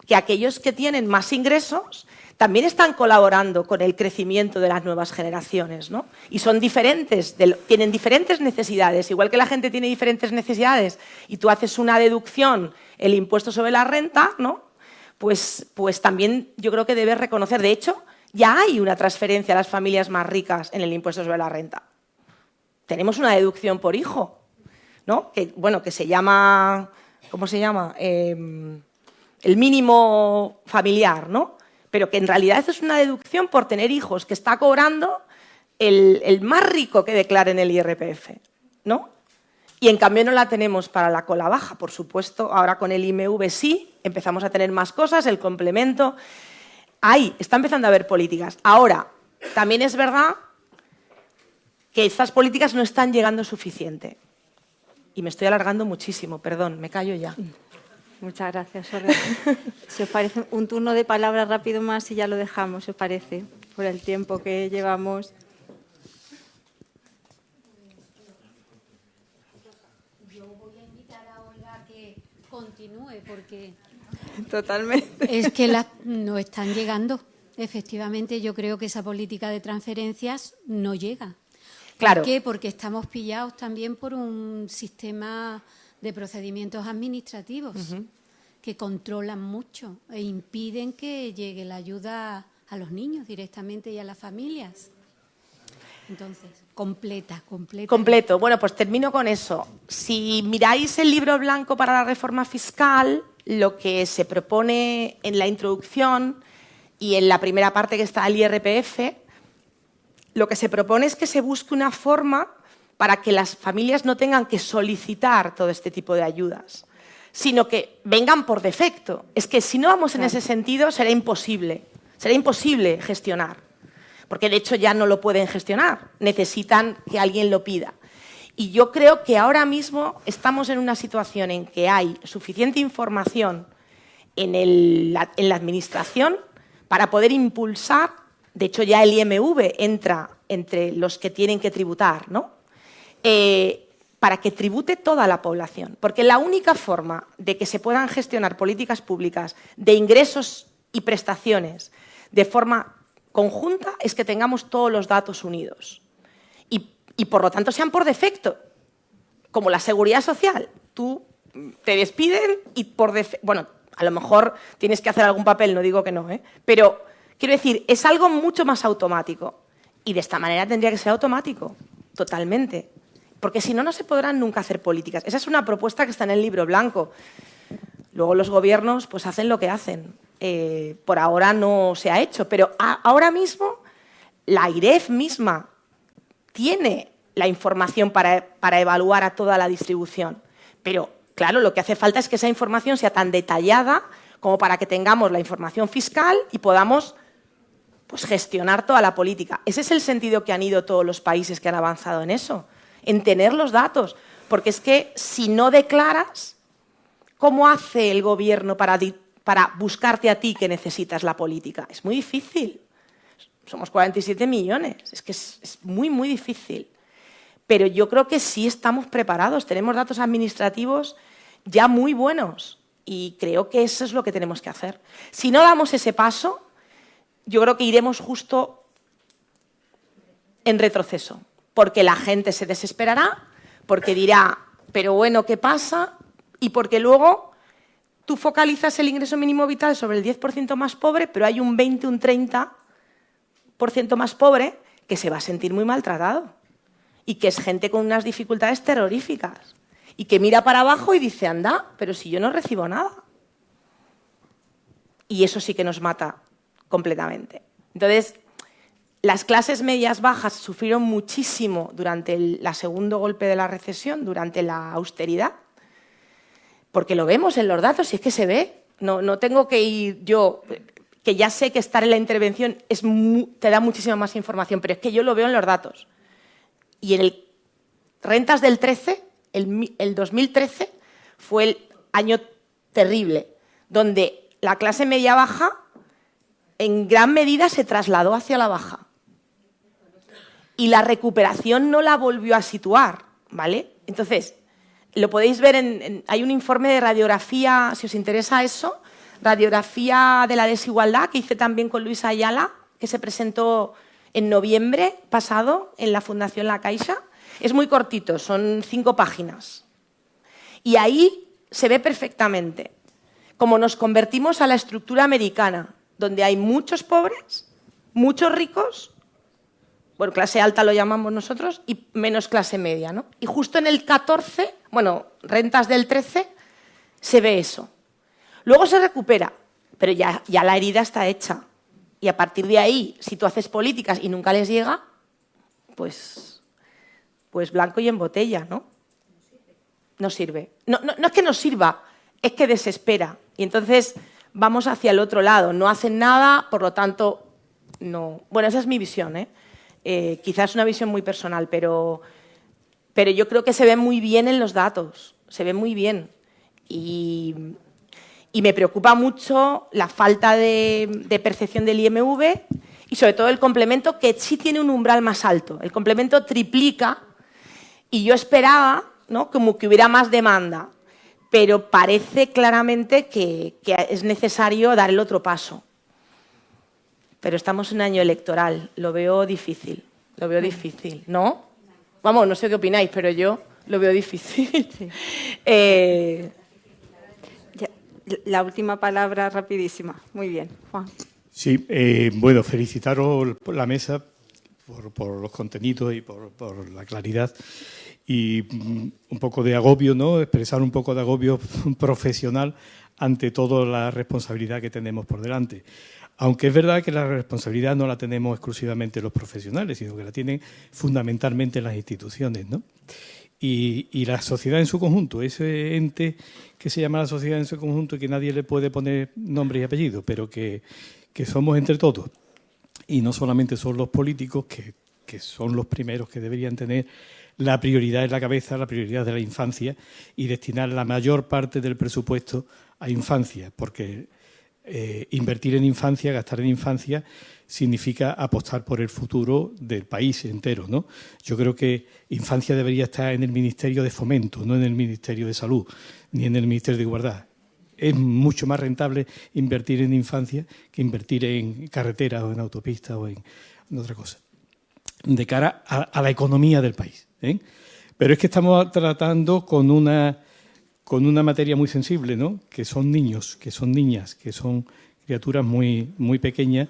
que aquellos que tienen más ingresos también están colaborando con el crecimiento de las nuevas generaciones, ¿no? Y son diferentes, tienen diferentes necesidades. Igual que la gente tiene diferentes necesidades y tú haces una deducción, el impuesto sobre la renta, ¿no? Pues también yo creo que debes reconocer. De hecho, ya hay una transferencia a las familias más ricas en el impuesto sobre la renta. Tenemos una deducción por hijo, ¿no? Que se llama, ¿cómo se llama? El mínimo familiar, ¿no? Pero que en realidad eso es una deducción por tener hijos que está cobrando el más rico que declare en el IRPF, ¿no? Y en cambio no la tenemos para la cola baja, por supuesto. Ahora con el IMV sí, empezamos a tener más cosas, el complemento. Ahí está empezando a haber políticas. Ahora, también es verdad que estas políticas no están llegando suficiente. Y me estoy alargando muchísimo, perdón, me callo ya. Muchas gracias, Olga. Si os parece, un turno de palabras rápido más y ya lo dejamos, si os parece, por el tiempo que llevamos. Yo voy a invitar a Olga a que continúe porque Totalmente. es que no están llegando. Efectivamente, yo creo que esa política de transferencias no llega. Claro. ¿Por qué? Porque estamos pillados también por un sistema de procedimientos administrativos que controlan mucho e impiden que llegue la ayuda a los niños directamente y a las familias. Entonces, completa. Completo. Bueno, pues termino con eso. Si miráis el libro blanco para la reforma fiscal, lo que se propone en la introducción y en la primera parte que está el IRPF, lo que se propone es que se busque una forma para que las familias no tengan que solicitar todo este tipo de ayudas, sino que vengan por defecto. Es que si no vamos en ese sentido, será imposible gestionar, porque de hecho ya no lo pueden gestionar, necesitan que alguien lo pida. Y yo creo que ahora mismo estamos en una situación en que hay suficiente información en la administración para poder impulsar, de hecho ya el IMV entra entre los que tienen que tributar, ¿no? Para que tribute toda la población. Porque la única forma de que se puedan gestionar políticas públicas de ingresos y prestaciones de forma conjunta es que tengamos todos los datos unidos. Y por lo tanto sean por defecto, como la seguridad social. Tú te despiden y por defecto... Bueno, a lo mejor tienes que hacer algún papel, no digo que no, pero quiero decir, es algo mucho más automático. Y de esta manera tendría que ser automático, totalmente. Porque si no, no se podrán nunca hacer políticas. Esa es una propuesta que está en el libro blanco. Luego los gobiernos pues hacen lo que hacen. Por ahora no se ha hecho, pero ahora mismo la AIREF misma tiene la información para evaluar a toda la distribución. Pero, claro, lo que hace falta es que esa información sea tan detallada como para que tengamos la información fiscal y podamos pues, gestionar toda la política. Ese es el sentido que han ido todos los países que han avanzado en eso, en tener los datos. Porque es que si no declaras, ¿cómo hace el gobierno para buscarte a ti que necesitas la política? Es muy difícil. Somos 47 millones. Es que es muy, muy difícil. Pero yo creo que sí estamos preparados. Tenemos datos administrativos ya muy buenos. Y creo que eso es lo que tenemos que hacer. Si no damos ese paso, yo creo que iremos justo en retroceso. Porque la gente se desesperará, porque dirá, pero bueno, ¿qué pasa? Y porque luego tú focalizas el ingreso mínimo vital sobre el 10% más pobre, pero hay un 20, un 30% más pobre que se va a sentir muy maltratado y que es gente con unas dificultades terroríficas y que mira para abajo y dice, anda, pero si yo no recibo nada. Y eso sí que nos mata completamente. Entonces, las clases medias bajas sufrieron muchísimo durante el segundo golpe de la recesión, durante la austeridad, porque lo vemos en los datos y es que se ve. No tengo que ir yo, que ya sé que estar en la intervención te da muchísima más información, pero es que yo lo veo en los datos. Y en el rentas del 13, el 2013, fue el año terrible, donde la clase media baja en gran medida se trasladó hacia la baja. Y la recuperación no la volvió a situar, ¿vale? Entonces, lo podéis ver hay un informe de radiografía, si os interesa eso, radiografía de la desigualdad, que hice también con Luisa Ayala, que se presentó en noviembre pasado en la Fundación La Caixa. Es muy cortito, son 5 páginas. Y ahí se ve perfectamente cómo nos convertimos a la estructura americana, donde hay muchos pobres, muchos ricos, bueno, clase alta lo llamamos nosotros, y menos clase media, ¿no? Y justo en el 14, bueno, rentas del 13, se ve eso. Luego se recupera, pero ya la herida está hecha. Y a partir de ahí, si tú haces políticas y nunca les llega, pues blanco y en botella, ¿no? No sirve. No es que no sirva, es que desespera. Y entonces vamos hacia el otro lado. No hacen nada, por lo tanto, no. Bueno, esa es mi visión, ¿eh? Quizás es una visión muy personal, pero yo creo que se ve muy bien en los datos, se ve muy bien. Y me preocupa mucho la falta de percepción del IMV y sobre todo el complemento, que sí tiene un umbral más alto. El complemento triplica y yo esperaba, ¿no?, como que hubiera más demanda, pero parece claramente que es necesario dar el otro paso. Pero estamos en un año electoral, lo veo difícil, ¿no? Vamos, no sé qué opináis, pero yo lo veo difícil. Sí. La última palabra rapidísima. Muy bien, Juan. Sí, bueno, felicitaros por la mesa, por los contenidos y por la claridad. Y un poco de agobio, ¿no? Expresar un poco de agobio profesional ante toda la responsabilidad que tenemos por delante. Aunque es verdad que la responsabilidad no la tenemos exclusivamente los profesionales, sino que la tienen fundamentalmente las instituciones, ¿no? Y la sociedad en su conjunto, ese ente que se llama la sociedad en su conjunto y que nadie le puede poner nombre y apellido, pero que somos entre todos. Y no solamente son los políticos, que son los primeros que deberían tener la prioridad en la cabeza, la prioridad de la infancia, y destinar la mayor parte del presupuesto a infancia, porque invertir en infancia, gastar en infancia, significa apostar por el futuro del país entero, ¿no? Yo creo que infancia debería estar en el Ministerio de Fomento, no en el Ministerio de Salud, ni en el Ministerio de Igualdad. Es mucho más rentable invertir en infancia que invertir en carreteras o en autopistas o en otra cosa, de cara a la economía del país, ¿eh? Pero es que estamos tratando con una materia muy sensible, ¿no? Que son niños, que son niñas, que son criaturas muy, muy pequeñas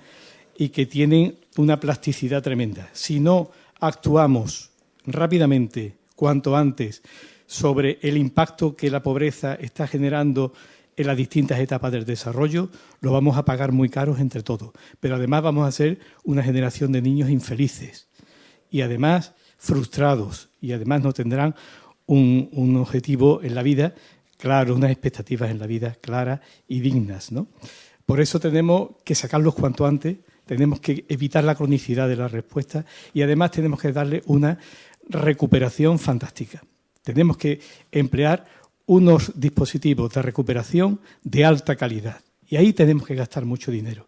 y que tienen una plasticidad tremenda. Si no actuamos rápidamente, cuanto antes, sobre el impacto que la pobreza está generando en las distintas etapas del desarrollo, lo vamos a pagar muy caros entre todos. Pero además vamos a ser una generación de niños infelices y además frustrados, y además no tendrán un objetivo en la vida claro, unas expectativas en la vida claras y dignas, ¿no? Por eso tenemos que sacarlos cuanto antes, tenemos que evitar la cronicidad de las respuestas y además tenemos que darle una recuperación fantástica. Tenemos que emplear unos dispositivos de recuperación de alta calidad y ahí tenemos que gastar mucho dinero.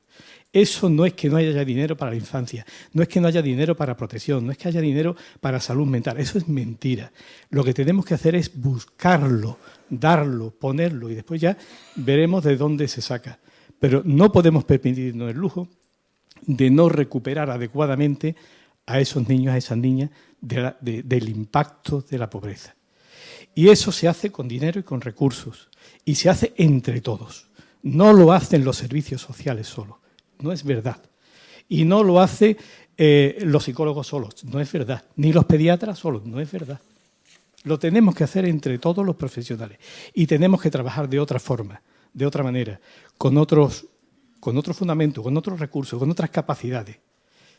Eso no es que no haya dinero para la infancia, no es que no haya dinero para protección, no es que haya dinero para salud mental, eso es mentira. Lo que tenemos que hacer es buscarlo, darlo, ponerlo y después ya veremos de dónde se saca. Pero no podemos permitirnos el lujo de no recuperar adecuadamente a esos niños, a esas niñas, del impacto de la pobreza. Y eso se hace con dinero y con recursos. Y se hace entre todos. No lo hacen los servicios sociales solos. No es verdad. Y no lo hacen los psicólogos solos. No es verdad. Ni los pediatras solos. No es verdad. Lo tenemos que hacer entre todos los profesionales. Y tenemos que trabajar de otra forma, de otra manera, con otros fundamentos, con otros recursos, con otras capacidades.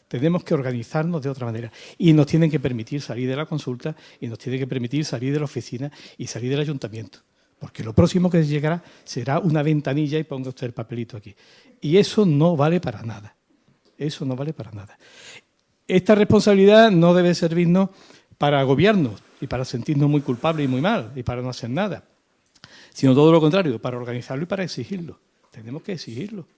Tenemos que organizarnos de otra manera y nos tienen que permitir salir de la consulta y nos tienen que permitir salir de la oficina y salir del ayuntamiento. Porque lo próximo que llegará será una ventanilla y ponga usted el papelito aquí. Y eso no vale para nada. Eso no vale para nada. Esta responsabilidad no debe servirnos para agobiarnos y para sentirnos muy culpables y muy mal y para no hacer nada, sino todo lo contrario, para organizarlo y para exigirlo. Tenemos que exigirlo.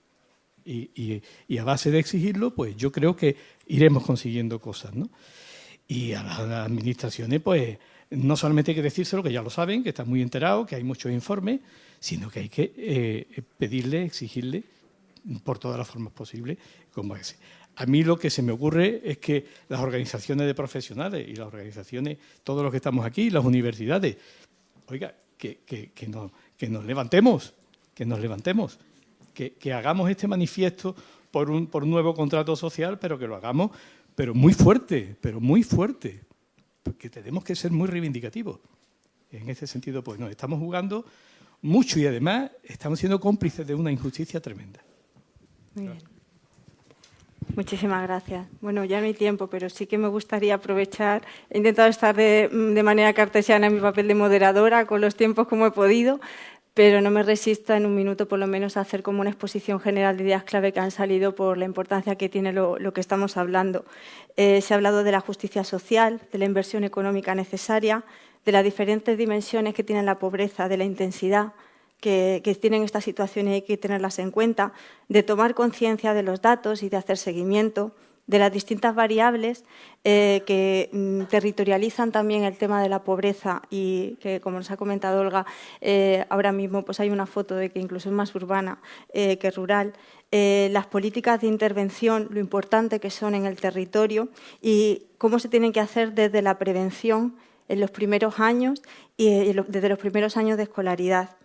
Y a base de exigirlo, pues yo creo que iremos consiguiendo cosas, ¿no? Y a las administraciones, pues no solamente hay que decírselo, que ya lo saben, que están muy enterados, que hay muchos informes, sino que hay que pedirle, exigirle, por todas las formas posibles, como ese. A mí lo que se me ocurre es que las organizaciones de profesionales y las organizaciones, todos los que estamos aquí, las universidades, oiga, que nos levantemos, que hagamos este manifiesto por un nuevo contrato social, pero que lo hagamos muy fuerte, porque tenemos que ser muy reivindicativos. En ese sentido, pues nos estamos jugando mucho y además estamos siendo cómplices de una injusticia tremenda. Muy bien. Muchísimas gracias. Bueno, ya no hay tiempo, pero sí que me gustaría aprovechar. He intentado estar de manera cartesiana en mi papel de moderadora con los tiempos como he podido, pero no me resisto en un minuto por lo menos a hacer como una exposición general de ideas clave que han salido por la importancia que tiene lo que estamos hablando. Se ha hablado de la justicia social, de la inversión económica necesaria, de las diferentes dimensiones que tiene la pobreza, de la intensidad que tienen estas situaciones y hay que tenerlas en cuenta, de tomar conciencia de los datos y de hacer seguimiento, de las distintas variables que territorializan también el tema de la pobreza y que, como nos ha comentado Olga, ahora mismo pues hay una foto de que incluso es más urbana que rural. Las políticas de intervención, lo importante que son en el territorio y cómo se tienen que hacer desde la prevención en los primeros años y desde los primeros años de escolaridad.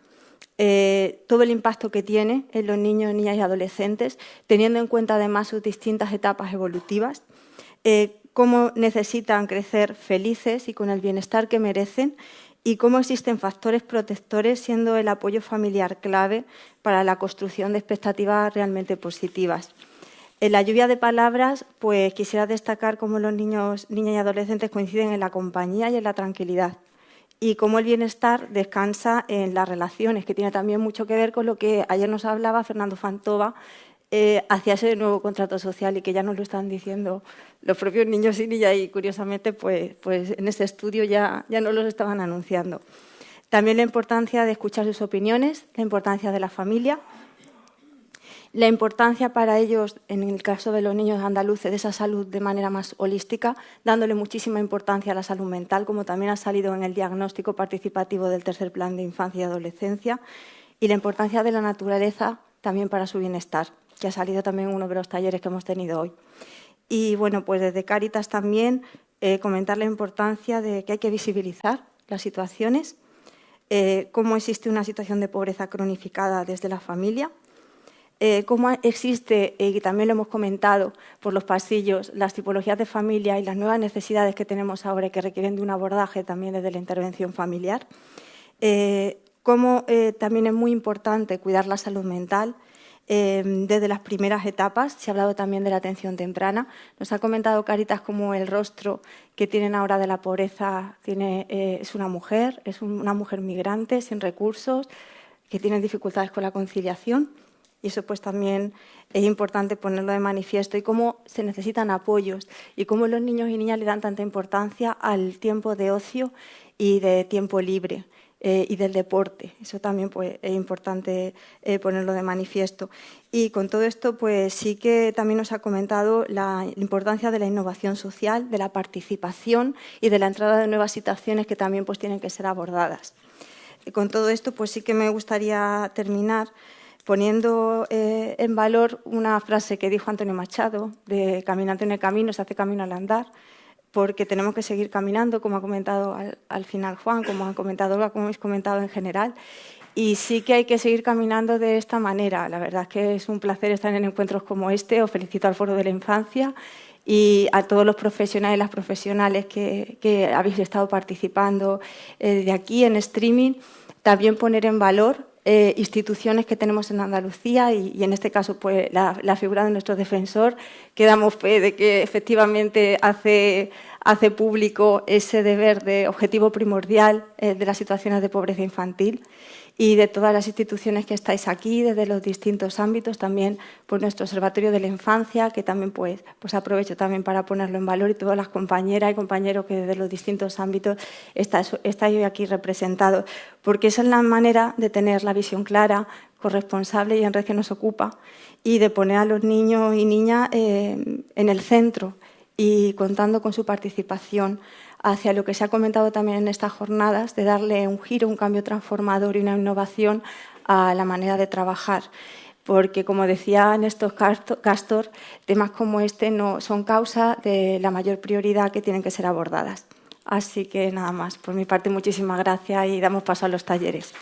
Todo el impacto que tiene en los niños, niñas y adolescentes, teniendo en cuenta además sus distintas etapas evolutivas, cómo necesitan crecer felices y con el bienestar que merecen y cómo existen factores protectores, siendo el apoyo familiar clave para la construcción de expectativas realmente positivas. En la lluvia de palabras, pues quisiera destacar cómo los niños, niñas y adolescentes coinciden en la compañía y en la tranquilidad. Y cómo el bienestar descansa en las relaciones, que tiene también mucho que ver con lo que ayer nos hablaba Fernando Fantova hacia ese nuevo contrato social y que ya nos lo están diciendo los propios niños y niñas y curiosamente pues en ese estudio ya nos los estaban anunciando. También la importancia de escuchar sus opiniones, la importancia de la familia, la importancia para ellos, en el caso de los niños andaluces, de esa salud de manera más holística, dándole muchísima importancia a la salud mental, como también ha salido en el diagnóstico participativo del tercer plan de infancia y adolescencia, y la importancia de la naturaleza también para su bienestar, que ha salido también en uno de los talleres que hemos tenido hoy. Y bueno, pues desde Cáritas también comentar la importancia de que hay que visibilizar las situaciones, cómo existe una situación de pobreza cronificada desde la familia, cómo existe, y también lo hemos comentado por los pasillos, las tipologías de familia y las nuevas necesidades que tenemos ahora y que requieren de un abordaje también desde la intervención familiar. Cómo también es muy importante cuidar la salud mental desde las primeras etapas. Se ha hablado también de la atención temprana. Nos ha comentado Cáritas cómo el rostro que tienen ahora de la pobreza es una mujer migrante, sin recursos, que tiene dificultades con la conciliación. Y eso pues también es importante ponerlo de manifiesto, y cómo se necesitan apoyos y cómo los niños y niñas le dan tanta importancia al tiempo de ocio y de tiempo libre y del deporte. Eso también pues, es importante ponerlo de manifiesto. Y con todo esto pues sí que también nos ha comentado la importancia de la innovación social, de la participación y de la entrada de nuevas situaciones que también pues tienen que ser abordadas. Y con todo esto pues sí que me gustaría terminar poniendo en valor una frase que dijo Antonio Machado, de caminante en el camino se hace camino al andar, porque tenemos que seguir caminando, como ha comentado al final Juan, como han comentado Olga, como habéis comentado en general, y sí que hay que seguir caminando de esta manera. La verdad es que es un placer estar en encuentros como este. Os felicito al Foro de la Infancia y a todos los profesionales y las profesionales que habéis estado participando de aquí en streaming. También poner en valor instituciones que tenemos en Andalucía y en este caso pues, la figura de nuestro defensor, que damos fe de que efectivamente hace público ese deber de objetivo primordial de las situaciones de pobreza infantil, y de todas las instituciones que estáis aquí, desde los distintos ámbitos, también por nuestro Observatorio de la Infancia, que también pues aprovecho también para ponerlo en valor, y todas las compañeras y compañeros que desde los distintos ámbitos estáis hoy aquí representados, porque esa es la manera de tener la visión clara, corresponsable y en red que nos ocupa, y de poner a los niños y niñas en el centro y contando con su participación hacia lo que se ha comentado también en estas jornadas, de darle un giro, un cambio transformador y una innovación a la manera de trabajar. Porque, como decía Néstor Castor, temas como este no son causa de la mayor prioridad que tienen que ser abordadas. Así que nada más. Por mi parte, muchísimas gracias y damos paso a los talleres.